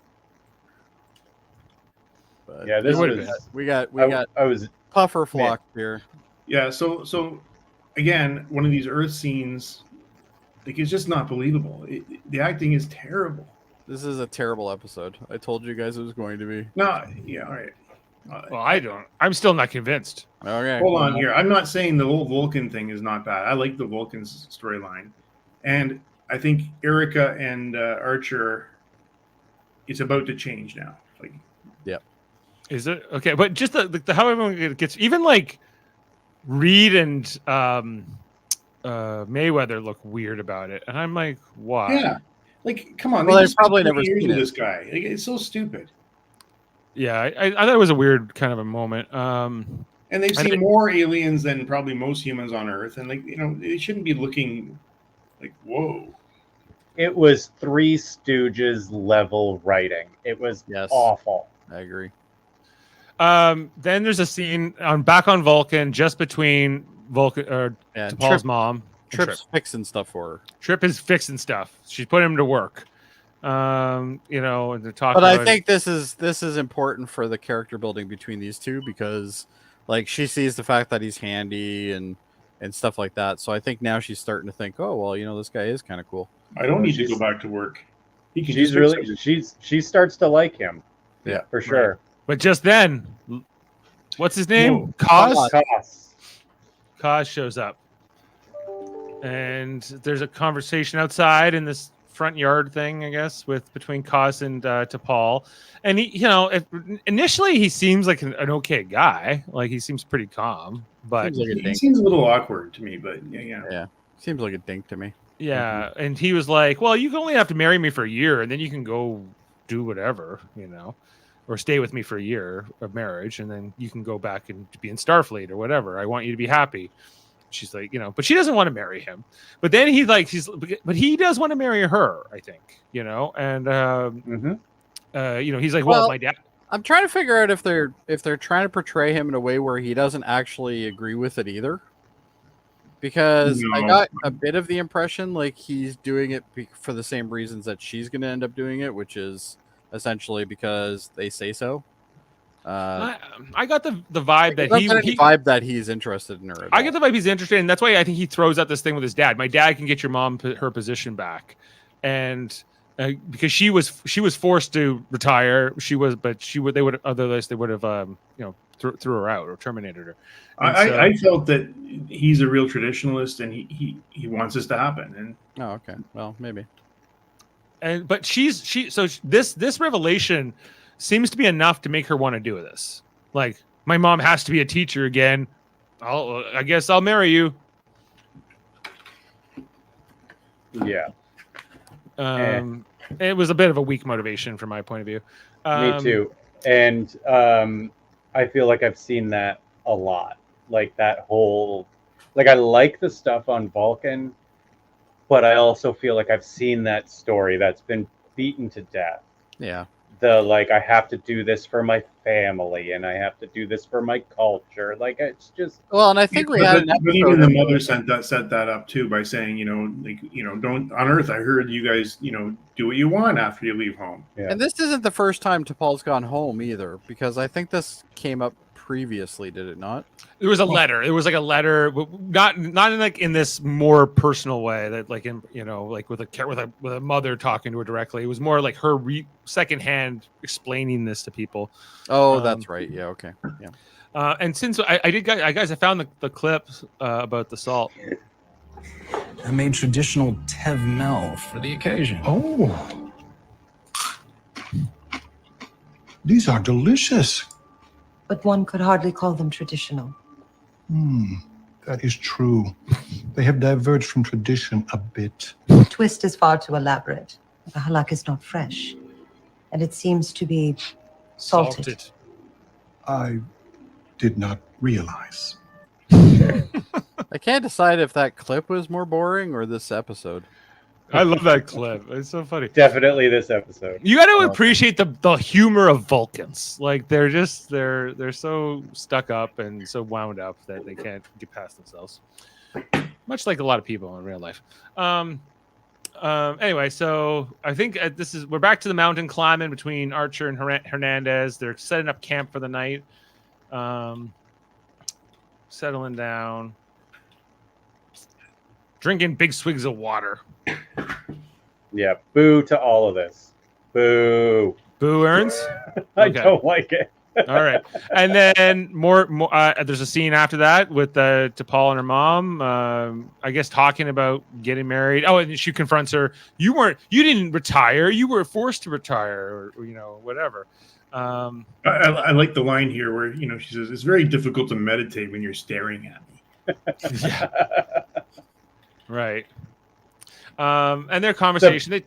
But Yeah, this would've was. we got I was. puffer flock here. Yeah. So again, one of these Earth scenes, like, it's just not believable. The acting is terrible. This is a terrible episode. I told you guys it was going to be. No. Yeah. All right. Well, I don't. I'm still not convinced. Okay. Hold on here. I'm not saying the whole Vulcan thing is not bad. I like the Vulcan's storyline, and I think Erica and Archer, it's about to change now. Like, Is it okay? But just the how everyone gets, even like Reed and Mayweather look weird about it, and I'm like, why? yeah, like, come on. Well, they they've just probably spent never 20 years seen with it. this guy. Like, it's so stupid. Yeah, I thought it was a weird kind of a moment. And they've I seen think- more aliens than probably most humans on Earth, and they shouldn't be looking like, whoa. It was Three Stooges level writing. It was Yes. awful. I agree. Then there's a scene back on Vulcan, just between Vulcan or Yeah, Paul's mom. and Trip's fixing stuff for her. Trip is fixing stuff. She's putting him to work. And they're talking. But I about- think this is important for the character building between these two because, like, she sees the fact that he's handy and stuff like that. So I think now she's starting to think, oh well, this guy is kind of cool. I don't need to go back to work. He can She's just really. fix it. She starts to like him. Yeah, for sure. But just then, what's his name? Whoa. Kaz. Costs. Kaz shows up, and there's a conversation outside in this front yard thing, I guess, between Kaz and T'Pol. And he, initially he seems like an okay guy. Like, he seems pretty calm, but Seems like a He dink. seems a little awkward to me, but yeah. Yeah, seems like a dink to me. yeah. And he was like, "Well, you can only have to marry me for a year, and then you can go do whatever, or stay with me for a year of marriage, and then you can go back and be in Starfleet or whatever. I want you to be happy." She's like, but she doesn't want to marry him. But then but he does want to marry her, I think, and he's like, well, Well, my dad. I'm trying to figure out if they're trying to portray him in a way where he doesn't actually agree with it either. Because I No. got a bit of the impression like he's doing it for the same reasons that she's going to end up doing it, which is essentially because they say so. I got the vibe that I don't get any he vibe that he's interested in her. At I all. get the vibe he's interested, and that's why I think he throws out this thing with his dad. My dad can get your mom her position back, and because she was forced to retire. They would otherwise they would have threw her out or terminated her. I felt that he's a real traditionalist and he wants this to happen. And Oh, okay. Well, maybe. But this revelation seems to be enough to make her want to do this. Like, my mom has to be a teacher again. I guess I'll marry you. Yeah. It was a bit of a weak motivation from my point of view. Me too. And I feel like I've seen that a lot. Like that whole, like I like the stuff on Vulcan, but I also feel like I've seen that story that's been beaten to death. Yeah. The like, I have to do this for my family and I have to do this for my culture. Like it's just. Well, and I think we had an but episode even the of- mother set that up too by saying, don't on Earth. I heard you guys, do what you want after you leave home. Yeah. And this isn't the first time T'Pol's gone home either, because I think this came up previously, did it not? There was a letter. It was like a letter, not in this more personal way that like in like with a mother talking to her directly. It was more like her secondhand explaining this to people. Oh, that's right. Yeah. Okay. Yeah. And since I found the clip about the salt. I made traditional Tev Mel for the occasion. Oh. These are delicious. But one could hardly call them traditional. That is true. They have diverged from tradition a bit. The twist is far too elaborate. The halak is not fresh. And it seems to be salted. I did not realize. I can't decide if that clip was more boring or this episode. I love that clip. It's so funny. Definitely this episode. You got to appreciate the humor of Vulcans. Like they're so stuck up and so wound up that they can't get past themselves. Much like a lot of people in real life. Anyway, so I think we're back to the mountain climbing between Archer and Hernandez. They're setting up camp for the night. Settling down. Drinking big swigs of water. Yeah, boo to all of this. Boo. Boo earns? I Okay. don't like it. All right. And then more there's a scene after that with T'Pol and her mom, I guess talking about getting married. Oh, and she confronts her. You didn't retire. You were forced to retire or whatever. I like the line here where she says it's very difficult to meditate when you're staring at me. Yeah. Right. And their conversation.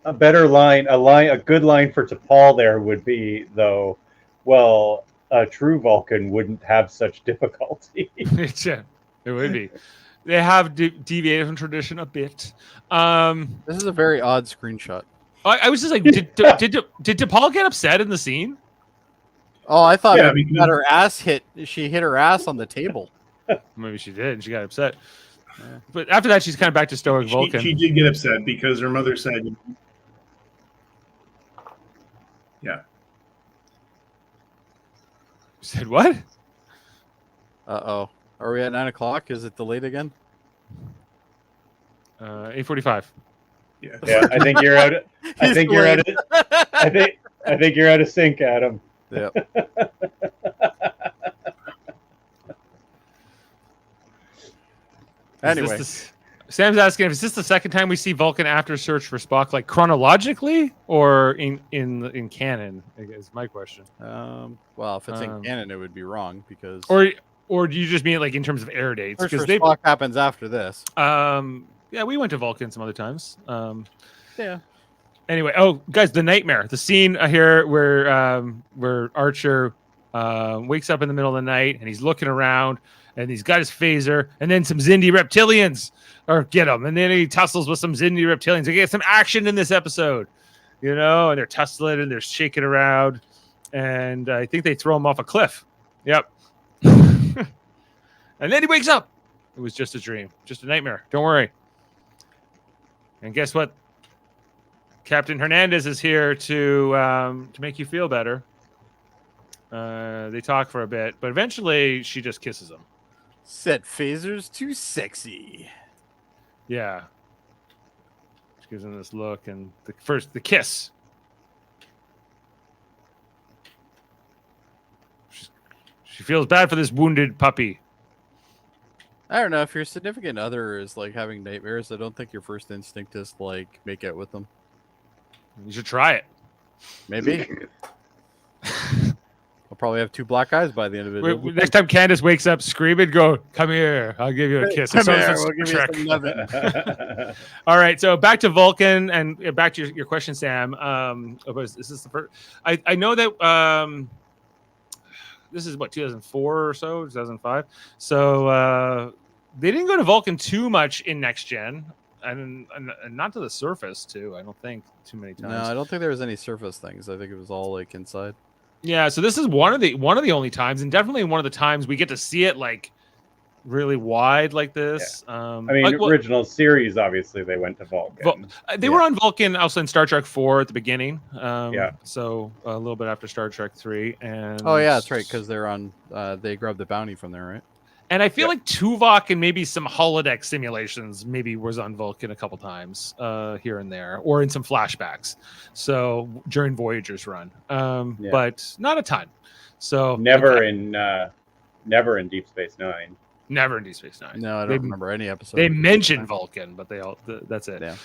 A better line, a good line for T'Pol there would be, though, well, a true Vulcan wouldn't have such difficulty. Yeah, it would be. They have deviated from tradition a bit. This is a very odd screenshot. I was just like, did T'Pol get upset in the scene? Oh, I thought Yeah, she got her ass hit. She hit her ass on the table. Maybe she did. And she got upset. But after that, she's kind of back to stoic Vulcan. She did get upset because her mother said, "Yeah." Said what? Uh-oh. Are we at 9 o'clock? Is it delayed again? 8:45. Yeah. Yeah, I think you're out. I think you're out. I think you're out of sync, Adam. Yep. Anyway. Sam's asking, is this the second time we see Vulcan after Search for Spock, like chronologically or in canon? Is my question. Well, if it's in canon, it would be wrong because or do you just mean like in terms of air dates? Search for Because Spock happens after this. Yeah, we went to Vulcan some other times. Yeah. Anyway, guys, the nightmare, the scene here where Archer wakes up in the middle of the night and he's looking around and he's got his phaser and then some Xindi reptilians get him, and then he tussles with some Xindi reptilians. They get some action in this episode, and they're tussling and they're shaking around, and I think they throw him off a cliff. Yep. And then he wakes up. It was just a dream, just a nightmare. Don't worry. And guess what? Captain Hernandez is here to make you feel better. They talk for a bit, but eventually she just kisses him. Said phaser's too sexy. Yeah. gives him this look, and the kiss. She feels bad for this wounded puppy. I don't know if your significant other is like having nightmares. I don't think your first instinct is to, like, make out with them. You should try it. Maybe. I'll probably have 2 black eyes by the end of it. Next time Candace wakes up screaming, go, come here. I'll give you a kiss. Come here, we'll give you some loving. All right, so back to Vulcan and back to your question, Sam. Is this the first? I know that this is what 2004 or so, 2005. So they didn't go to Vulcan too much in Next Gen, and not to the surface too. I don't think too many times. No, I don't think there was any surface things. I think it was all like inside. Yeah, so this is one of the only times, and definitely one of the times we get to see it like really wide like this. Yeah. I mean, original series, obviously they went to Vulcan. They were on Vulcan also in Star Trek 4 at the beginning. Yeah. So a little bit after Star Trek 3, and oh yeah, that's right, because they're on. They grabbed the bounty from there, right? And I feel like Tuvok and maybe some holodeck simulations maybe was on Vulcan a couple times here and there, or in some flashbacks. So during Voyager's run, but not a ton. So never in Deep Space Nine. Never in Deep Space Nine. No, I don't remember any episode. They mentioned Vulcan, but that's it. Yeah.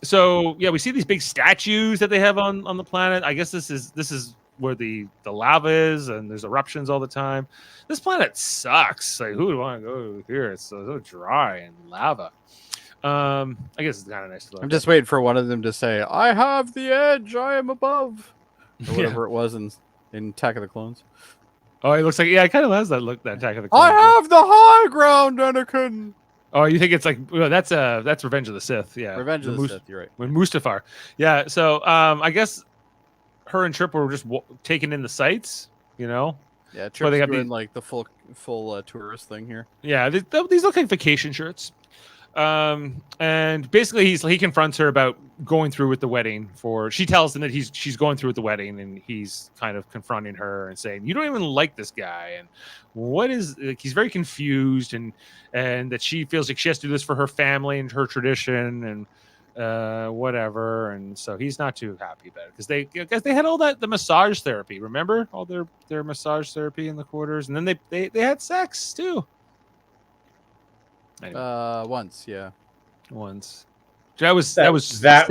So yeah, we see these big statues that they have on the planet. I guess this is where the lava is, and there's eruptions all the time. This planet sucks. Like, who would want to go here? It's so dry and lava. I guess it's kind of nice to look. I'm just waiting for one of them to say, "I have the edge. I am above," or whatever it was in Attack of the Clones. Oh, it looks like it kind of has that look. That Attack of the Clones. I have the high ground, Anakin. Oh, you think it's like that's Revenge of the Sith? Yeah, Revenge of the Sith. You're right. When Mustafar. Yeah. So I guess her and Trip were just taking in the sights. Yeah, Trip's doing like the full tourist thing here. Yeah, these look like vacation shirts. And basically he confronts her about going through with the wedding. She tells him that she's going through with the wedding, and he's kind of confronting her and saying, "You don't even like this guy." And he's very confused, and that she feels like she has to do this for her family and her tradition and whatever. And so he's not too happy about it because they had all the massage therapy. Remember all their massage therapy in the quarters, and then they had sex too. Anyway. Once. That was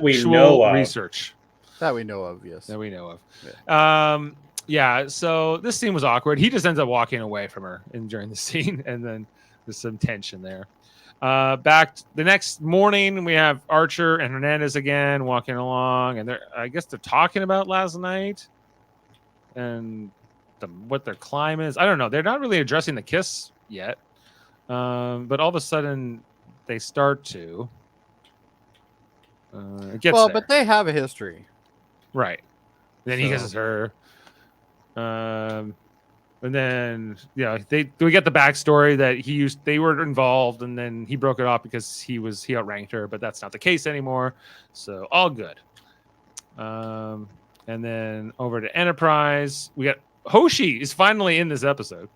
we know of. Research that we know of. Yes, that we know of. Yeah. Yeah. So this scene was awkward. He just ends up walking away from her during the scene, and then there's some tension there. Back the next morning, we have Archer and Hernandez again walking along, and I guess they're talking about last night and what their climb is. I don't know. They're not really addressing the kiss yet. But all of a sudden, they start to. But they have a history, right? Then he kisses her, and then we get the backstory that they were involved, and then he broke it off because he outranked her, but that's not the case anymore. So all good. And then over to Enterprise, we got Hoshi is finally in this episode.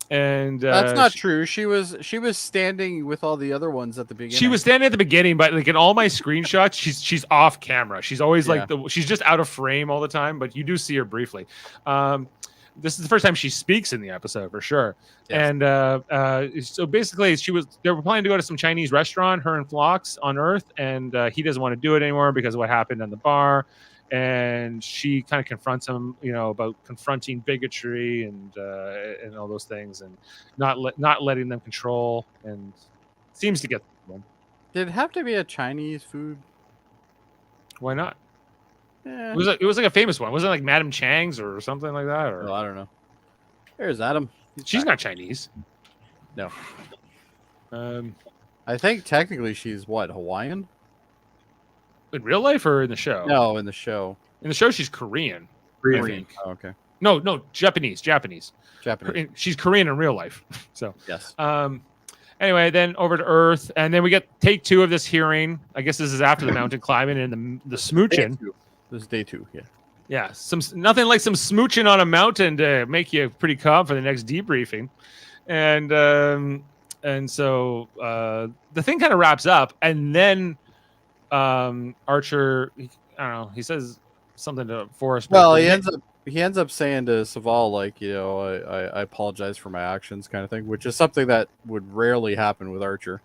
And that's not true. She was standing with all the other ones at the beginning. She was standing at the beginning, but like in all my screenshots, she's off camera. She's always she's just out of frame all the time, but you do see her briefly. This is the first time she speaks in the episode for sure. Yes. And so basically they were planning to go to some Chinese restaurant, her and Phlox on Earth, and he doesn't want to do it anymore because of what happened in the bar. And she kind of confronts him, about confronting bigotry and all those things, and not letting them control, and seems to get them. Did it have to be a Chinese food? Why not? Yeah. It was like a famous one. Wasn't it like Madame Chang's or something like that? Or I don't know. There's Adam. She's not Chinese. No. I think technically she's Hawaiian? In real life or in the show? No, in the show. In the show, she's Korean. Korean. Oh, okay. No, Japanese. She's Korean in real life. So yes. Anyway, then over to Earth, and then we get take 2 of this hearing. I guess this is after the mountain climbing and the smooching. This is day 2. Yeah. Yeah. Nothing like some smooching on a mountain to make you pretty calm for the next debriefing, and so the thing kind of wraps up, and then Archer, I don't know, he says something to Forrest. Well, he ends up saying to Saval, like, I apologize for my actions, kind of thing, which is something that would rarely happen with Archer.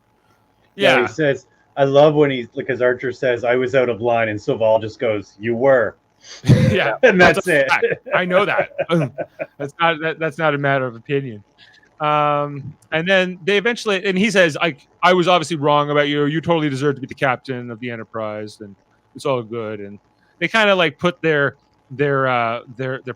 He says, I love when because Archer says, I was out of line, and Saval just goes, you were. Yeah, and that's a it. fact. I know that. That's not a matter of opinion. And then they eventually, and he says, I was obviously wrong about you. You totally deserve to be the captain of the Enterprise, and it's all good. And they kind of like put their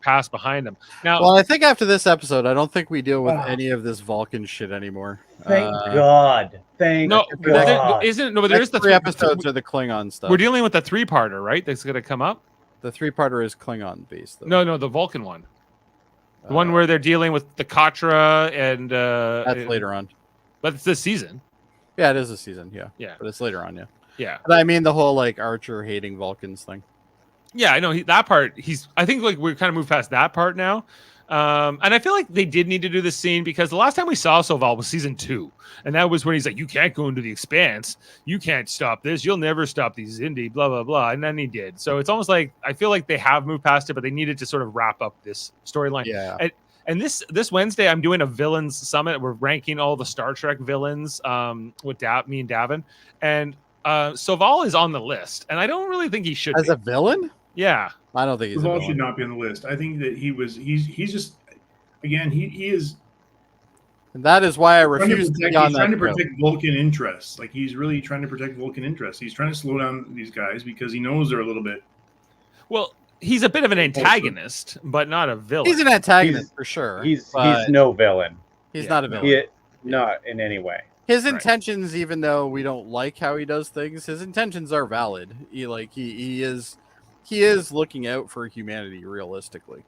past behind them. Now, Well, I think after this episode, I don't think we deal with any of this Vulcan shit anymore. Thank God. Thank no, God. but there's the 3 episodes are the Klingon stuff. We're dealing with the 3-parter, right? That's going to come up. The 3-parter is Klingon based, though. No, the Vulcan one. The one where they're dealing with the Katra and that's later on. But it's this season. Yeah, it is a season. Yeah, Yeah. but it's later on. Yeah. But I mean the whole like Archer hating Vulcans thing. Yeah, I know that part. I think like we're kind of moved past that part now. And I feel like they did need to do this scene because the last time we saw Soval was season 2. And that was when he's like, you can't go into the Expanse. You can't stop this. You'll never stop these Xindi, blah, blah, blah. And then he did. So it's almost like I feel like they have moved past it, but they needed to sort of wrap up this storyline. Yeah. And this Wednesday, I'm doing a villains summit. We're ranking all the Star Trek villains with me and Davan. And Soval is on the list. And I don't really think he should As be. a villain? Yeah. I don't think he's a Saval villain. should not be on the list. I think that he's just, again, he is. And that is why I He's refuse to be on that trying to show. protect Vulcan interests. Like he's really trying to protect Vulcan interests. He's trying to slow down these guys because he knows they're a little bit. Well, he's a bit of an antagonist, but not a villain. He's an antagonist for sure. He's but no villain. he's not a villain. Not in any way. His Right. intentions, even though we don't like how he does things, his intentions are valid. He is looking out for humanity realistically.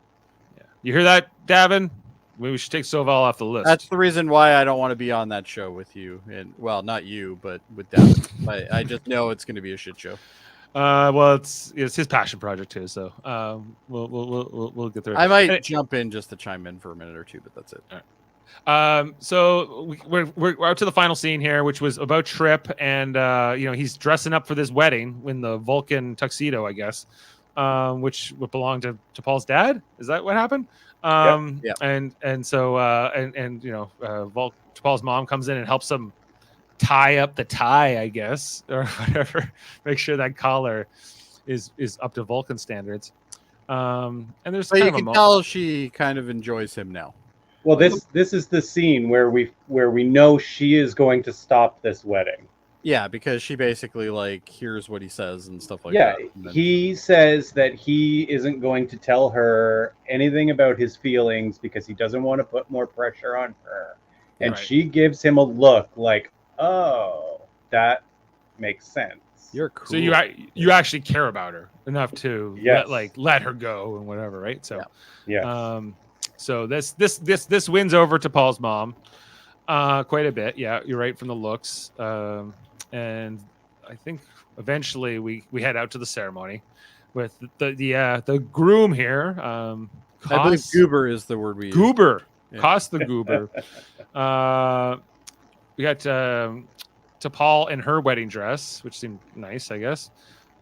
Yeah. You hear that, Davan? We should take Soval off the list. That's the reason why I don't want to be on that show with you. And well, not you, but with Davan. I just know it's going to be a shit show. Well, it's his passion project too, so we'll get through it. I might jump in just to chime in for a minute or two, but that's it. So we're out to the final scene here, which was about Trip, and he's dressing up for this wedding in the Vulcan tuxedo, I guess, which would belong to Paul's dad. Is that what happened? Yeah. And so Paul's mom comes in and helps him tie up the tie, I guess, or whatever. Make sure that collar is up to Vulcan standards. And there's But kind you of a can tell she kind of enjoys him now. Well, this is the scene where we know she is going to stop this wedding. Yeah, because she basically like hears what he says and stuff like Yeah, that. And then- he says that he isn't going to tell her anything about his feelings because he doesn't want to put more pressure on her. And Right. she gives him a look like, "Oh, that makes sense." You're cool. So you actually care about her enough to Yes. let her go and whatever, right? So Yeah. So this wins over to Paul's mom quite a bit. Yeah, you're right from the looks. And I think eventually we head out to the ceremony with the groom here. I believe goober is the word we use. Goober. Yeah. Cost the goober. We got to Paul in her wedding dress, which seemed nice, I guess.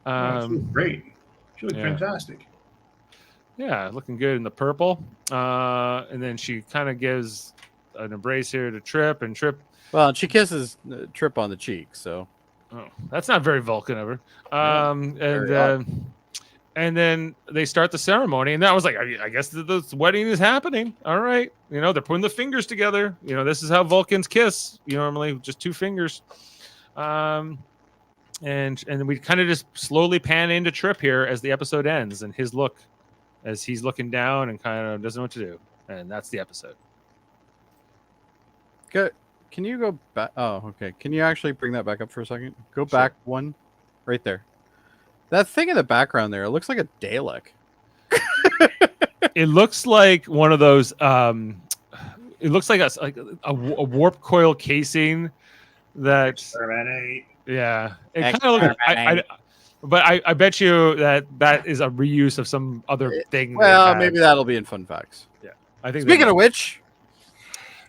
She looked great. She looked yeah. fantastic. Yeah, looking good in the purple. And then she kind of gives an embrace here to Trip, and Trip. Well, she kisses Trip on the cheek, so Oh, that's not very Vulcan of her. very odd. And then they start the ceremony, and that was like, I guess the wedding is happening. All right, they're putting the fingers together. This is how Vulcans kiss. Normally just 2 fingers. And then we kind of just slowly pan into Trip here as the episode ends, and his look as he's looking down and kind of doesn't know what to do, and that's the episode. Good. Can you go back? Oh, okay. Can you actually bring that back up for a second? Go back one, right there. That thing in the background there, it looks like a Dalek. It looks like one of those. It looks like a warp coil casing. That Terminate. yeah. It kind of looks. But I bet you that is a reuse of some other thing. Well, they had. maybe that'll be in Fun Facts. I think. Speaking of which,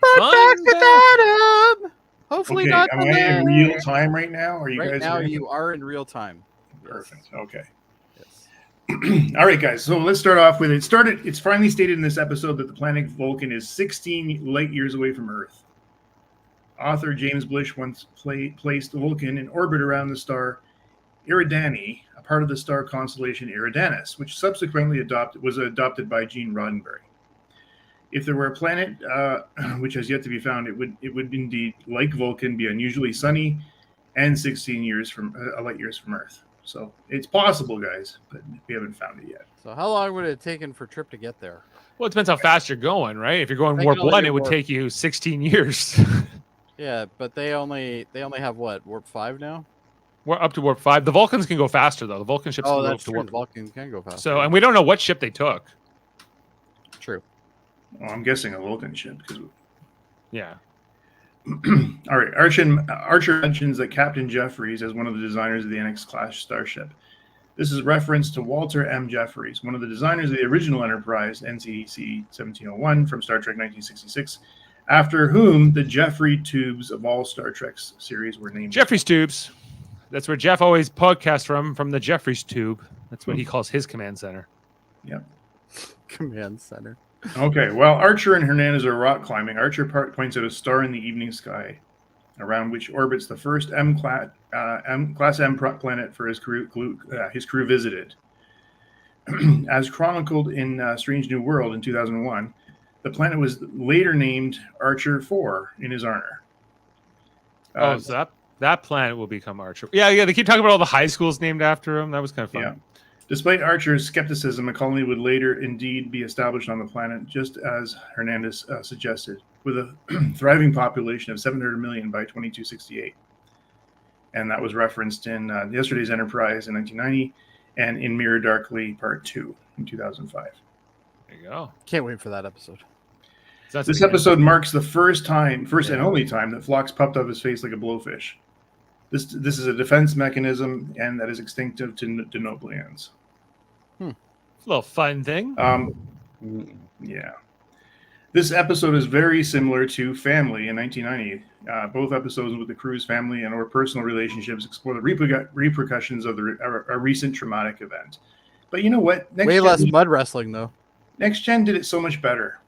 Fun Fun Facts with Adam. Hopefully Okay, not. am on I in the- real time right now? Are you Right guys now, ready? you are in real time. Yes. Perfect. Okay. Yes. All right, guys. So let's start off with it. It's finally stated in this episode that the planet Vulcan is 16 light years away from Earth. Author James Blish once placed Vulcan in orbit around the star Eridani, a part of the star constellation Eridanus, which subsequently was adopted by Gene Roddenberry. If there were a planet which has yet to be found, it would indeed, like Vulcan, be unusually sunny and 16 light years from Earth. So it's possible, guys, but we haven't found it yet. So how long would it have taken for Trip to get there? Well, it depends how fast you're going, right? If you're going They warp can only 1, do it would warp- take you 16 years. Yeah, but they only have what, warp 5 now? We're up to warp 5. The Vulcans can go faster, though. The Vulcan ships Oh, can go up that's to true. warp. The Vulcans can go fast. So, and we don't know what ship they took. True. Well, I'm guessing a Vulcan ship. Yeah. All right. Archer mentions that Captain Jeffries as one of the designers of the NX-class starship. This is reference to Walter M. Jeffries, one of the designers of the original Enterprise, NCC 1701 from Star Trek 1966, after whom the Jeffrey tubes of all Star Trek series were named. Jeffrey's tubes. That's where Jeff always podcasts from the Jeffrey's tube. That's what he calls his command center. Yep. Command center. Okay, while Archer and Hernandez are rock climbing, Archer points out a star in the evening sky, around which orbits the first Class M planet for his crew visited. As chronicled in Strange New World in 2001, the planet was later named Archer 4 in his honor. So that planet will become Archer. Yeah. They keep talking about all the high schools named after him. That was kind of fun. Yeah. Despite Archer's skepticism, a colony would later indeed be established on the planet, just as Hernandez suggested, with a thriving population of 700 million by 2268. And that was referenced in yesterday's Enterprise in 1990 and in Mirror Darkly Part 2 in 2005. There you go. Can't wait for that episode. So that's This the- episode marks the first and only time that Phlox popped up his face like a blowfish. This is a defense mechanism, and that is instinctive to Denoblians. A little fun thing. Yeah. This episode is very similar to Family in 1990. Both episodes with the crew's family and or personal relationships explore the repercussions of a recent traumatic event. But you know what? Way less mud wrestling, though. Next Gen did it so much better.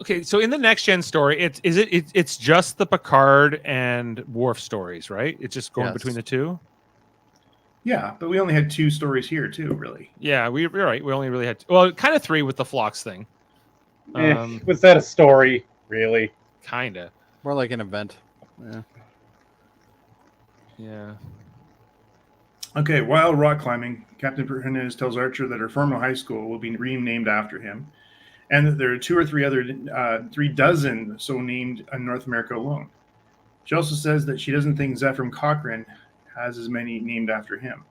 Okay, so in the next gen story, it's just the Picard and Worf stories, right? It's just going Yes. between the two. Yeah, but we only had 2 stories here too, really. Yeah, you're right. We only really had kind of 3 with the Phlox thing. Was that a story, really? Kinda. More like an event. Yeah. Yeah. Okay, while rock climbing, Captain Hernandez tells Archer that her former high school will be renamed after him, and that there are 2 or 3 other 3 dozen so named in North America alone. She also says that she doesn't think Zephram Cochrane has as many named after him.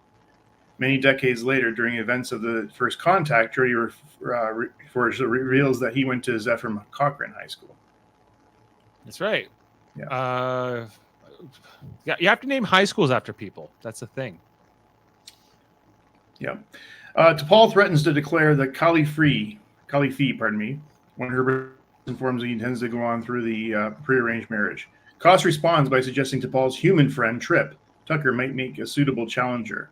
Many decades later, during events of the First Contact, Jody reveals that he went to Zephram Cochrane High School. That's right. Yeah. Yeah, you have to name high schools after people. That's the thing. Yeah. T'Pol threatens to declare that Khalifi, when her informs he intends to go on through the prearranged marriage. Koss responds by suggesting T'Pol's human friend, Trip Tucker, might make a suitable challenger.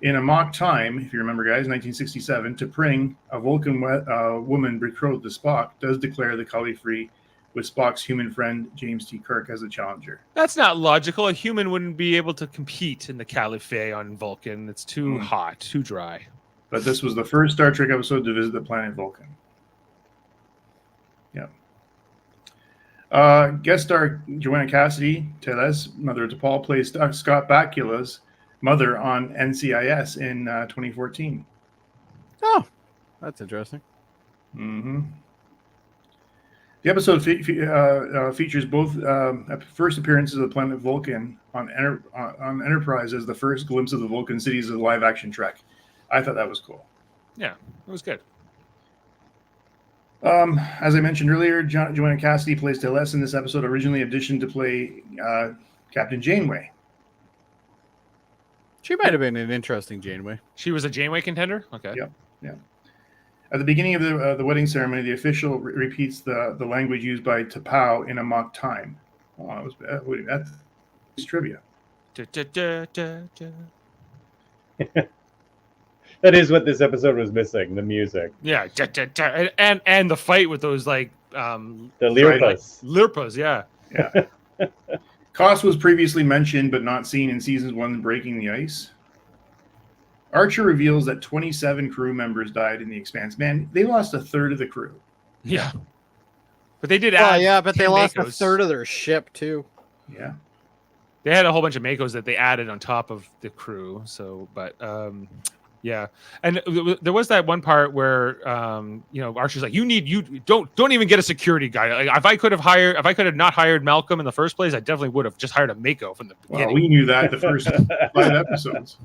In a mock time, if you remember, guys, 1967, T'Pring, a Vulcan woman betrothed to Spock, does declare the Khalifi with Spock's human friend, James T. Kirk, as a challenger. That's not logical. A human wouldn't be able to compete in the Caliphate on Vulcan. It's too hot, too dry. But this was the first Star Trek episode to visit the planet Vulcan. Yeah. Guest star Joanna Cassidy, Teles, mother of T'Pol, plays Scott Bakula's mother on NCIS in 2014. Oh, that's interesting. Mm-hmm. The episode features both first appearances of the planet Vulcan on Enterprise as the first glimpse of the Vulcan cities of the live-action Trek. I thought that was cool. Yeah, it was good. As I mentioned earlier, Joanna Cassidy plays Teles in this episode, originally auditioned to play Captain Janeway. She might have been an interesting Janeway. She was a Janeway contender? Okay. Yeah. At the beginning of the wedding ceremony, the official repeats the language used by T'Pau in a mock time. Oh, that's trivia. That is what this episode was missing, the music. Yeah, and the fight with those like The Lirpas. Lirpas, yeah. Yeah. Koss was previously mentioned but not seen in seasons 1 Breaking the Ice. Archer reveals that 27 crew members died in The Expanse. Man, they lost a third of the crew. Yeah. But they did Oh, add yeah, but they 10 lost a Makos. third of their ship, too. Yeah. They had a whole bunch of Makos that they added on top of the crew. So, but yeah, and there was that one part where Archer's like, you don't even get a security guy. Like, if I could have not hired Malcolm in the first place, I definitely would have just hired a Mako from the beginning. Well, we knew that the first 5 episodes.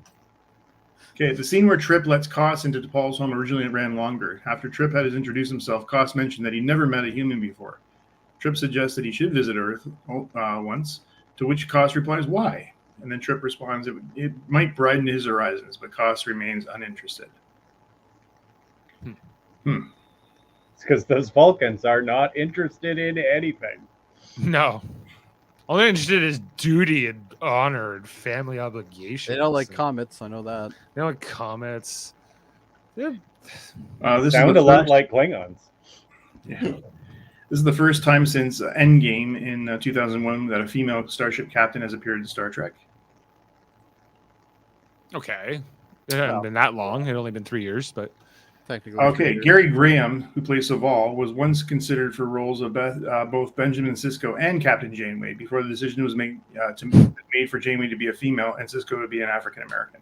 Okay, the scene where Trip lets Koss into T'Pol's home originally ran longer. After Trip had to introduce himself, Koss mentioned that he never met a human before. Trip suggests that he should visit Earth once, to which Koss replies, "Why?" And then Trip responds, it might broaden his horizons, but Koss remains uninterested. It's because those Vulcans are not interested in anything. No. All they're interested is duty and honor and family obligations. They don't like comets, I know that. They don't like comets. They're... This Sound is a lot like Klingons. Yeah. This is the first time since Endgame in 2001 that a female starship captain has appeared in Star Trek. Okay. It hadn't been that long. It had only been 3 years, but... Technically. Okay, Gary Graham, who plays Saval, was once considered for roles of both Benjamin Sisko and Captain Janeway before the decision was made for Janeway to be a female and Sisko to be an African American.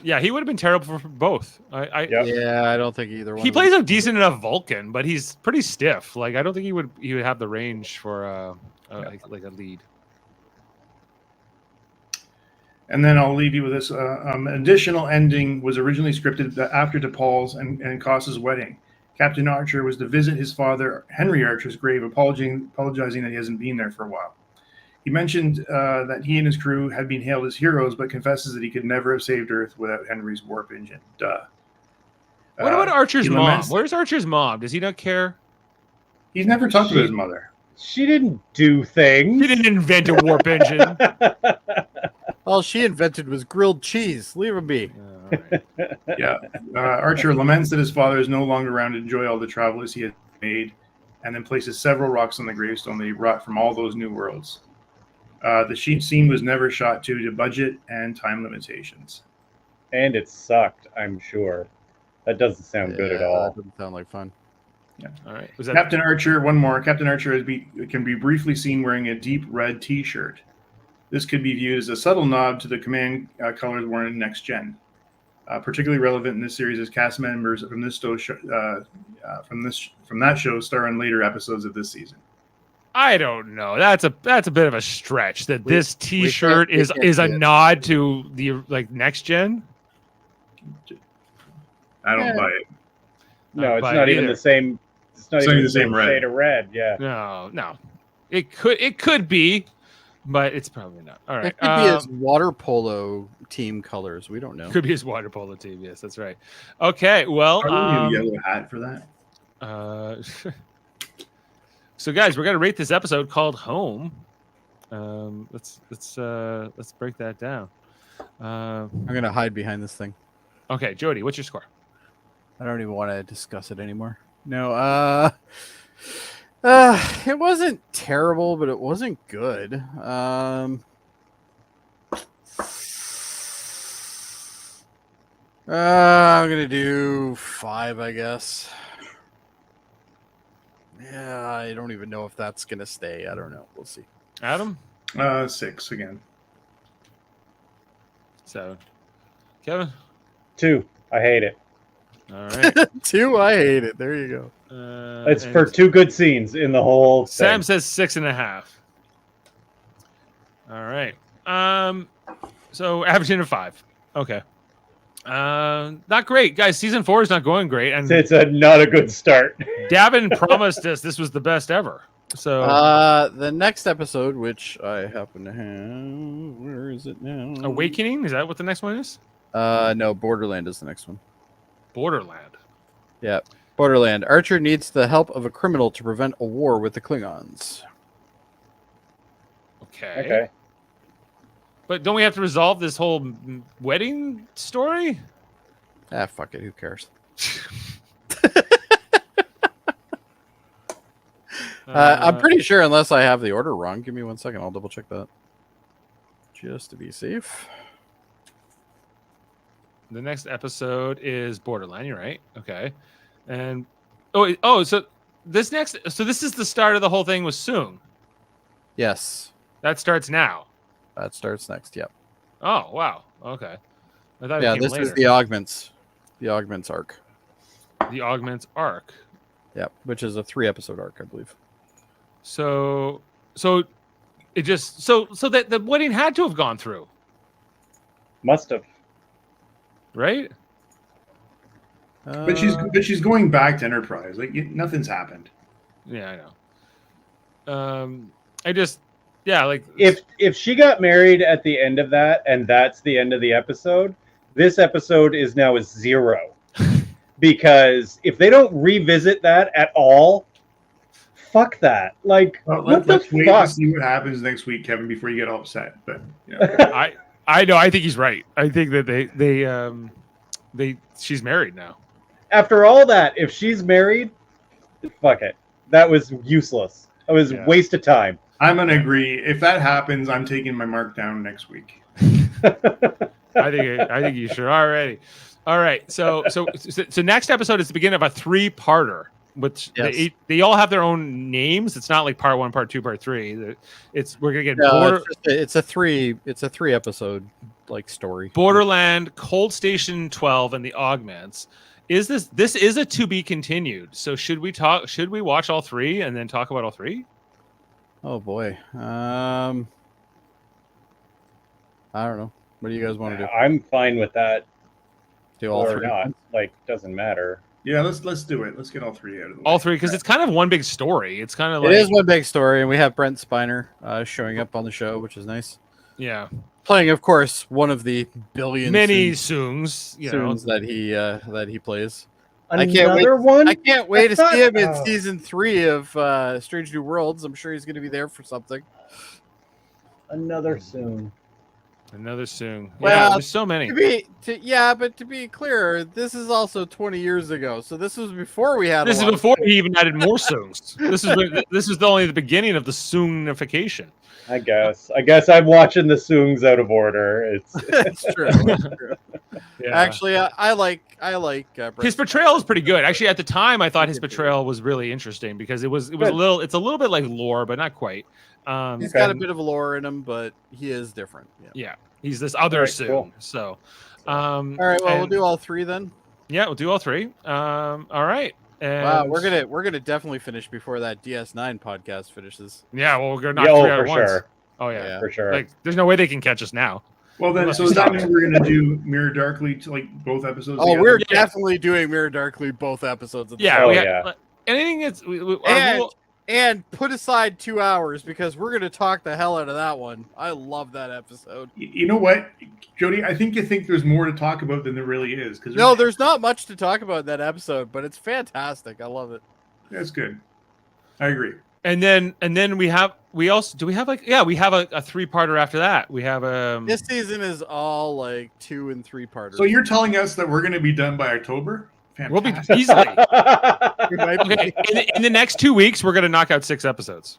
Yeah, he would have been terrible for both. Yeah, I don't think either one. He plays a decent enough Vulcan, but he's pretty stiff. Like, I don't think he would have the range for like a lead. And then I'll leave you with this. An additional ending was originally scripted after T'Pol's and Koss's wedding. Captain Archer was to visit his father, Henry Archer's grave, apologizing that he hasn't been there for a while. He mentioned that he and his crew had been hailed as heroes, but confesses that he could never have saved Earth without Henry's warp engine. Duh. What about Archer's mom? laments- Where's Archer's mom? Does he not care? He's never talked to his mother. She didn't do things. He didn't invent a warp engine. All she invented was grilled cheese. Leave him be. Yeah. Archer laments that his father is no longer around to enjoy all the travels he had made, and then places several rocks on the gravestone that he brought from all those new worlds. The scene was never shot due to budget and time limitations. And it sucked, I'm sure. That doesn't sound good at all. That doesn't sound like fun. Yeah. All right. Was that Captain Archer, one more. Captain Archer can be briefly seen wearing a deep red T-shirt. This could be viewed as a subtle nod to the command colors worn in Next Gen. Particularly relevant in this series as cast members from this from that show star in later episodes of this season. I don't know. That's a bit of a stretch. That this T-shirt we can't is see a it. nod to the Next Gen. I don't buy it. No, it's By not even either. the same. It's not It's even not the same red. shade of red. Yeah. No. It could be, but it's probably not. All right. It could be his water polo team colors. We don't know. Could be his water polo team. Yes, that's right. Okay. Well. I would need a yellow hat for that. So guys, we're gonna rate this episode called Home. Let's break that down. I'm gonna hide behind this thing. Okay, Jody, what's your score? I don't even want to discuss it anymore. No, it wasn't terrible, but it wasn't good. I'm gonna do 5, I guess. Yeah, I don't even know if that's gonna stay. I don't know. We'll see. Adam? 6 again. 7. Kevin? 2. I hate it. All right. 2, I hate it. There you go. It's and for 2 good scenes in the whole thing. Sam says 6.5. All right. So averaging a 5. Okay. Not great, guys. Season 4 is not going great, and It's not a good start. Davin promised us this was the best ever. So The next episode, which I happen to have, where is it now? Awakening, is that what the next one is? No, Borderland is the next one. Borderland. Yeah. Borderland. Archer needs the help of a criminal to prevent a war with the Klingons. Okay. But don't we have to resolve this whole wedding story? Ah, fuck it. Who cares? I'm pretty sure, unless I have the order wrong. Give me 1 second. I'll double check that. Just to be safe. The next episode is Borderland. You're right. Okay. And so this is the start of the whole thing with Soong. Yes. That starts now. That starts next. Yep. Oh wow. Okay. I thought Yeah, it came this later. is the Augments. The Augments arc. The Augments arc. Yep, which is a 3-episode arc, I believe. So it just so that the wedding had to have gone through, Must have. right? But she's going back to Enterprise. Like nothing's happened. Yeah, I know. I just like If she got married at the end of that, and that's the end of the episode, this episode is now a 0. Because if they don't revisit that at all, fuck that. Like, Well, what the let's wait fuck? to see what happens next week, Kevin, before you get all upset. But I know. I think he's right. I think that she's married now. After all that, if she's married, fuck it. That was useless. That was a waste of time. I'm gonna agree. If that happens, I'm taking my mark down next week. I think you should already. All right. So next episode is the beginning of a 3-parter, which they all have their own names. It's not like part 1, part 2, part 3. We're gonna get it's a 3-episode like story. Borderland, Cold Station 12, and the Augments. This is a to be continued. So should we watch all 3 and then talk about all 3? Oh boy. I don't know. What do you guys want to do? I'm fine with that. Do all or 3? not. Like, doesn't matter. Yeah, let's do it. Let's get all 3 out of the way. All 3, because it's kind of one big story. It's kind of like It is one big story, and we have Brent Spiner showing up on the show, which is nice. Yeah. Playing, of course, one of the billion many Soongs Soongs, that he plays. Another one? I can't wait to thought- see him in oh. season 3 of Strange New Worlds. I'm sure he's going to be there for something. Another soon. Another Soong. Well, Yeah, there's so many. But to be clear, this is also 20 years ago. So this was before we had. This is before he even added more Soongs. This is only the beginning of the Soongification. I guess I'm watching the Soongs out of order. It's true. It's true. Yeah. Actually, I like his portrayal is pretty good. Actually, at the time, I thought his portrayal was really interesting because it was a little bit like lore, but not quite. He's got a bit of lore in him, but he is different. Yeah, he's this other Alright, Soong. cool. So, all right. Well, we'll do all 3 then. Yeah, we'll do all 3. All right. And Wow, we're gonna definitely finish before that DS9 podcast finishes. Yeah, well, we're gonna knock 3 out for at once. sure. Oh yeah, For sure. Like, there's no way they can catch us now. Well, then, Unless so we does that stop. mean we're gonna do Mirror Darkly to like both episodes? Oh, together? we're Yeah. definitely doing Mirror Darkly both episodes. Of the Yeah, show. anything that's And put aside 2 hours because we're gonna talk the hell out of that one. I love that episode. You know what, Jody? I think you think there's more to talk about than there really is. Because No, there's not much to talk about in that episode, but it's fantastic. I love it. that's good. I agree. and then we have a 3-parter after that. We have This season is all like 2 and 3-parters. So you're telling us that we're going to be done by October? we'll be Fantastic. easily We might be- okay. In the next 2 weeks, we're gonna knock out 6 episodes.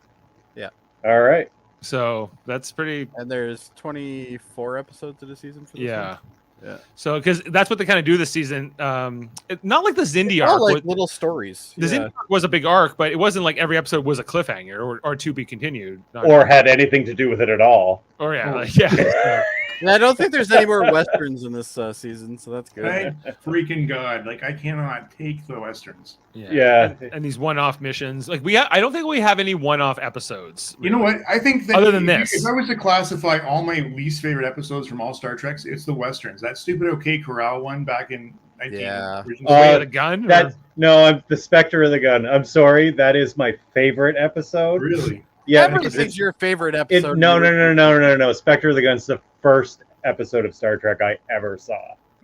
All right. So that's pretty. And there's 24 episodes of the season for this Yeah. one? Yeah. So because that's what they kind of do this season. Not like the Zindi All arc. like was- little stories. the Zindi arc was a big arc, but it wasn't like every episode was a cliffhanger or to be continued. Or had anything to do with it at all. Yeah, I don't think there's any more westerns in this season, so that's good. Thank freaking God. Like, I cannot take the Westerns. Yeah. And these one-off missions, like I don't think we have any one-off episodes. You know what? I think that Other than this. if I was to classify all my least favorite episodes from all Star Treks, it's the Westerns. That stupid OK Corral one back in 19. Yeah. Way of the gun. That's I'm the Spectre of the Gun. I'm sorry, that is my favorite episode. Really? Yeah, Everything's your favorite episode. no. Spectre of the Gun's the first episode of Star Trek I ever saw.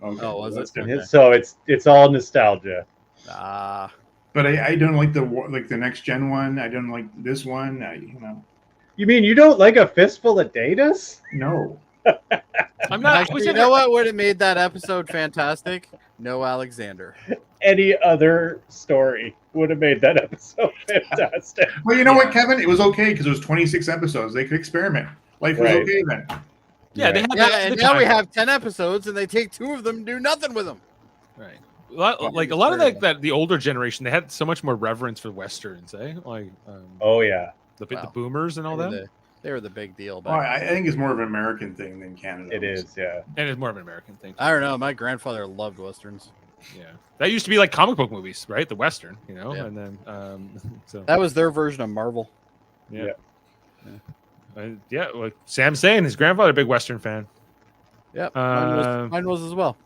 Okay. Oh, was that's it? good. Okay. So it's all nostalgia. But I don't like the next gen one. I don't like this one. You mean you don't like a fistful of datas? No. I'm not. Actually, you know what would have made that episode fantastic? No Alexander. Any other story would have made that episode fantastic. Well, you know what, Kevin? It was okay because it was 26 episodes. They could experiment. Life was Right. okay then. Yeah, they had Yeah, and the now we time. have 10 episodes, and they take 2 of them and do nothing with them. Right. A lot of the older generation, they had so much more reverence for westerns, eh? Like, Oh yeah. the Wow. boomers and all that. They were the big deal. Well, Back I think it's more of an American thing than Canada. It is, yeah. And it's more of an American thing. I don't know. My grandfather loved westerns. Yeah, that used to be like comic book movies, right? The western, you know, Yeah. and then so That was their version of Marvel. yeah. Well, Sam's saying his grandfather a big western fan. Yep, Uh, mine was as well.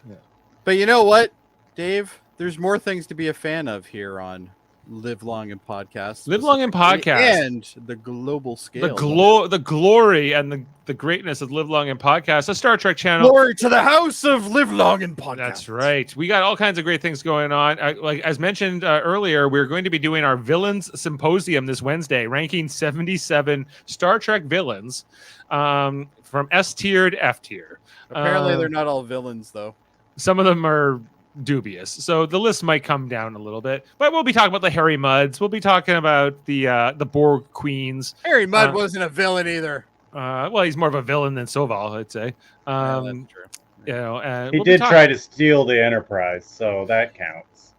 Yeah. But you know what, Dave? There's more things to be a fan of here on Live Long and Podcast. Live Long and specifically, Podcast. and the global scale. The glory and the greatness of Live Long and Podcast, a Star Trek channel. Glory to the house of Live Long and Podcast. That's right. We got all kinds of great things going on. Like as mentioned earlier, we're going to be doing our villains symposium this Wednesday, ranking 77 Star Trek villains from S tier to F tier. Apparently, they're not all villains, though. Some of them are dubious, so the list might come down a little bit. But we'll be talking about the Harry Mudds. We'll be talking about the Borg Queens. Harry Mudd wasn't a villain either. Well, he's more of a villain than Soval, I'd say. Yeah, that's true. You know, and He did try to steal the Enterprise, so that counts.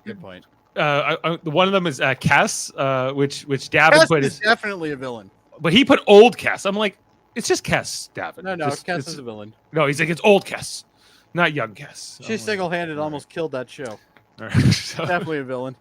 Good point. One of them is Kess, which Davan Kess put is definitely a villain. but he put old Kess. I'm like, it's just Kess, Davan. No, Just- Kess it's- is a villain. No, he's like, it's old Kess, not young Kess. She single-handed almost killed that show. All right. So, Definitely a villain.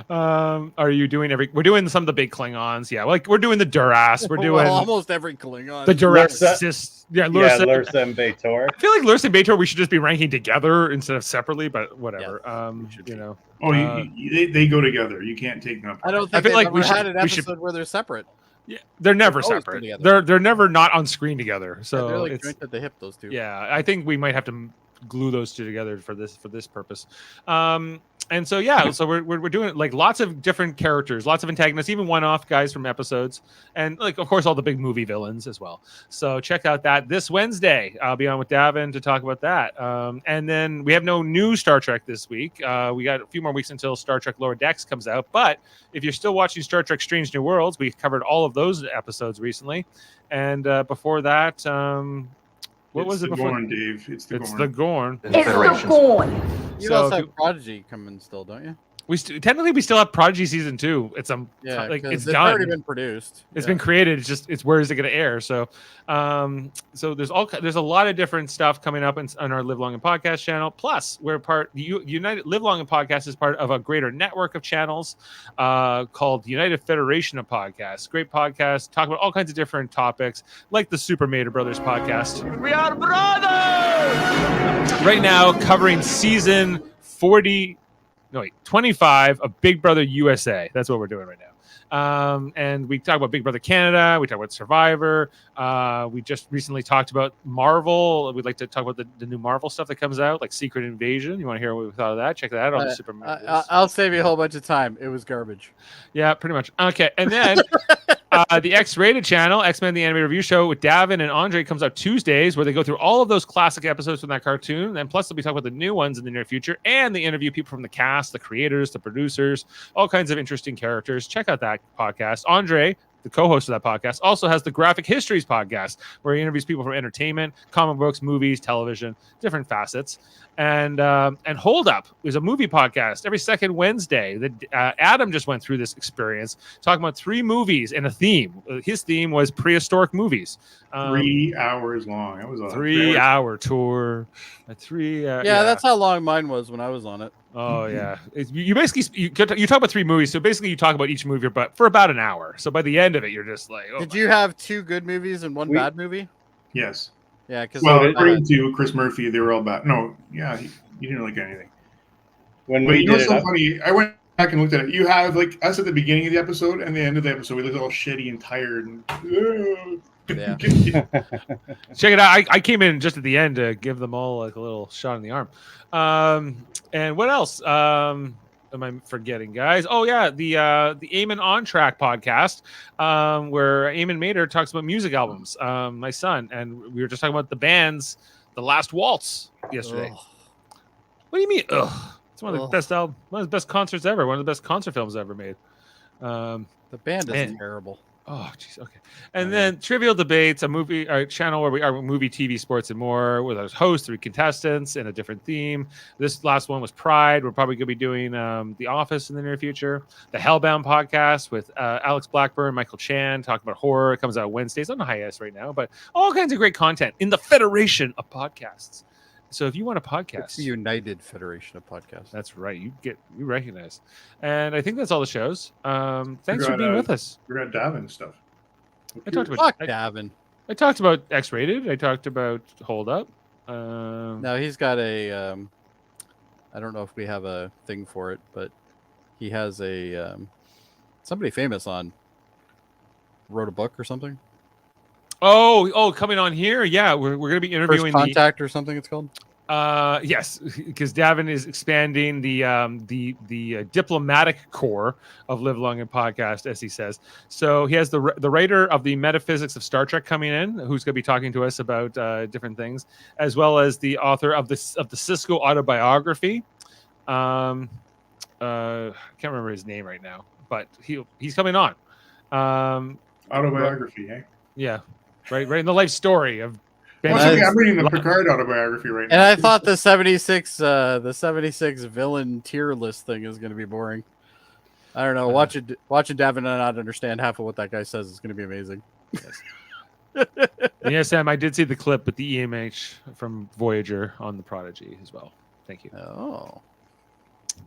are you doing we're doing some of the big Klingons. Yeah, like we're doing the Duras. We're doing Well, almost every Klingon. the Duras. Lursa. Yeah, Yeah, Lursa. Lursa and B'Etor. I feel like Lursa and B'Etor we should just be ranking together instead of separately, but whatever. Yes, we should You be. know. Oh, they go together. You can't take them. I don't I think feel they've like ever we should- had an we should- episode where they're separate. Yeah, they're never They've always separate. been together. They're never not on screen together. So They're like it's, joint at the hip, those two. yeah, I think we might have to glue those two together for this purpose. And so yeah, so we're doing like lots of different characters, lots of antagonists, even one-off guys from episodes, and like of course all the big movie villains as well. So check out that this Wednesday. I'll be on with Davan to talk about that. And then we have no new Star Trek this week. We got a few more weeks until Star Trek Lower Decks comes out. But if you're still watching Star Trek Strange New Worlds, we covered all of those episodes recently. And before that, what was it before? Gorn, Dave. It's the It's Gorn. the Gorn. It's the Gorn. You So also if have Prodigy coming still, don't you? Technically we still have Prodigy season 2. It's Yeah, like 'cause it's it's already done. been produced. It's Yeah. been created. It's where is it going to air? So, so there's a lot of different stuff coming up on our Live Long and Podcast channel. Plus, we're United Live Long and Podcast is part of a greater network of channels called United Federation of Podcasts. Great podcast, talk about all kinds of different topics, like the Super Mater Brothers podcast. We are brothers. Right now, covering season 25 of Big Brother USA. That's what we're doing right now. And we talk about Big Brother Canada. We talk about Survivor. We just recently talked about Marvel. We'd like to talk about the new Marvel stuff that comes out, like Secret Invasion. You want to hear what we thought of that? Check that out on the Super Mario. I'll save you a whole bunch of time. It was garbage. Yeah, pretty much. Okay, and then the X-Rated channel, X-Men the Anime Review Show with Davan and Andre comes out Tuesdays, where they go through all of those classic episodes from that cartoon, and plus they'll be talking about the new ones in the near future, and they interview people from the cast, the creators, the producers, all kinds of interesting characters. Check out that podcast. Andre, the co-host of that podcast, also has the Graphic Histories podcast, where he interviews people from entertainment, comic books, movies, television, different facets. And Hold Up is a movie podcast every second Wednesday. Adam just went through this experience, talking about 3 movies and a theme. His theme was prehistoric movies. 3 hours long. That was a 3-hour tour. Yeah, That's how long mine was when I was on it. Oh yeah, you basically you talk about 3 movies, so basically you talk about each movie, but for about an hour. So by the end of it, you're just like, Did you have 2 good movies and 1 bad movie? Yes. Yeah, because Well, according to Chris Murphy, they were all bad. No, yeah, he didn't like anything. When But we you know did what's it so funny? I went back and looked at it. You have like us at the beginning of the episode and the end of the episode. We looked all shitty and tired. And Yeah. Check it out. I came in just at the end to give them all like a little shot in the arm. And what else? Am I forgetting, guys? Oh yeah, the Eamon On Track podcast, where Eamon Mader talks about music albums. My son, and we were just talking about the band's The Last Waltz yesterday. Ugh. What do you mean? Ugh. It's one of the Ugh. best one of the best concerts ever. One of the best concert films ever made. The band is And- terrible. Oh, jeez. Okay. And then Trivial Debates, a channel where we are movie, TV, sports, and more with our hosts, 3 contestants, and a different theme. This last one was Pride. We're probably going to be doing The Office in the near future. The Hellbound podcast with Alex Blackburn, Michael Chan, talking about horror. It comes out Wednesdays on hiatus right now, but all kinds of great content in the Federation of Podcasts. So if you want a It's podcast, the United Federation of Podcasts. that's right. You recognize. And I think that's all the shows. Thanks for got, being with us. We're at Davan stuff. I talked about Fuck Davan. I talked about X-Rated. I talked about Hold Up. No, he's got a. I don't know if we have a thing for it, but he has a. Somebody famous on. Wrote a book or something. Oh, coming on here. Yeah, we're going to be First interviewing Contact or something. It's called. yes, because Davan is expanding the diplomatic core of Live Long and Podcast, as he says. So he has the writer of the Metaphysics of Star Trek coming in, who's going to be talking to us about different things, as well as the author of the Cisco autobiography. Can't remember his name right now, but he's coming on. Autobiography, eh? Yeah, right in the life story of. Well, it's okay, I'm reading the Picard autobiography right now. And I thought the 76 villain tier list thing is going to be boring. I don't know. Watching Davan and not understand half of what that guy says is going to be amazing. And yes, Sam, I did see the clip with the EMH from Voyager on the Prodigy as well. Thank you. Oh.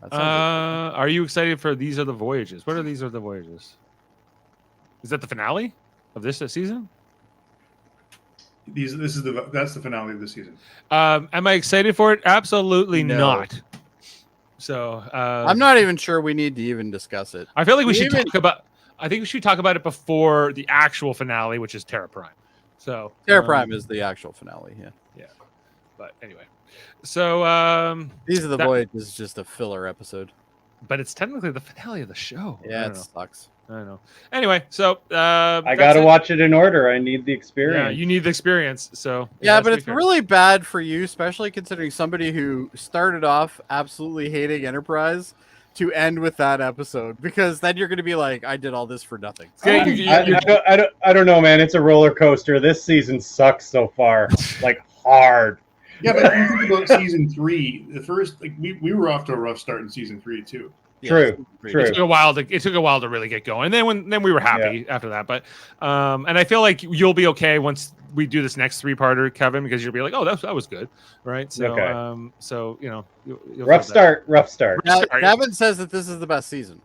That sounds Are you excited for These Are the Voyages? What are These Are the Voyages? Is that the finale of this season? That's the finale of the season. Am I excited for it? Absolutely No. not. So I'm not even sure we need to even discuss it. I feel like we should Even- talk about. I think we should talk about it before the actual finale, which is Terra Prime. So Terra Prime is the actual finale. Yeah. But anyway, so These are the That- Voyages is just a filler episode. but it's technically the finale of the show. I Yeah, don't it know. sucks. I don't know. Anyway, so I got to watch it in order. I need the experience. Yeah, you need the experience. So it Yeah, has but to be it's fair. really bad for you, especially considering somebody who started off absolutely hating Enterprise to end with that episode, because then you're going to be like, I did all this for nothing. Yeah, I don't know, man. It's a roller coaster. This season sucks so far, like hard. Yeah, but you think about season 3. The first, we were off to a rough start in season 3 too. True. It took a while to really get going, and then we were happy after that. But and I feel like you'll be okay once we do this next 3-parter, Kevin, because you'll be like, oh, that was good, right? So Okay. so you know, you'll Rough feel that. start. Now, Sorry. Davan says that this is the best season.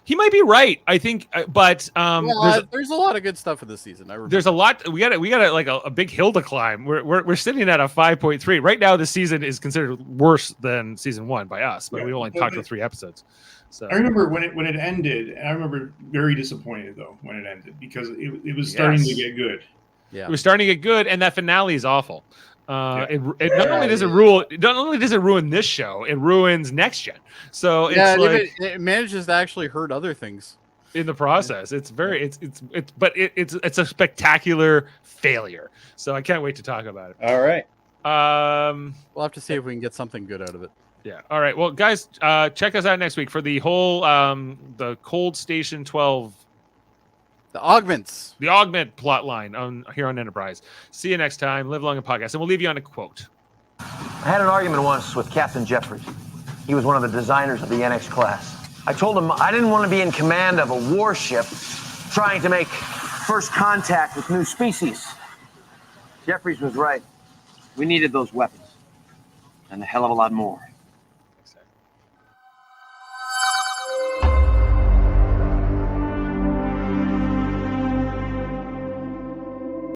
He might be right. I think, but There's a lot of good stuff in this season. there's a lot. We got like a big hill to climb. We're sitting at a 5.3 right now. This season is considered worse than season 1 by us, but we only talked for 3 episodes. So I remember when it ended, and I remember very disappointed though when it ended, because it was starting to get good. Yeah. it was starting to get good, and that finale is awful. It not only does it ruin this show, it ruins Next Gen. So it's Yeah, like it manages to actually hurt other things. in the process, it's a spectacular failure. So I can't wait to talk about it. All right. We'll have to see if we can get something good out of it. Yeah. All right. Well, guys, check us out next week for the whole the Cold Station 12, The Augments. the Augment plot line here on Enterprise. See you next time. Live long and podcast, and we'll leave you on a quote. I had an argument once with Captain Jeffries. He was one of the designers of the NX class. I told him I didn't want to be in command of a warship trying to make first contact with new species. Jeffries was right. We needed those weapons, and a hell of a lot more.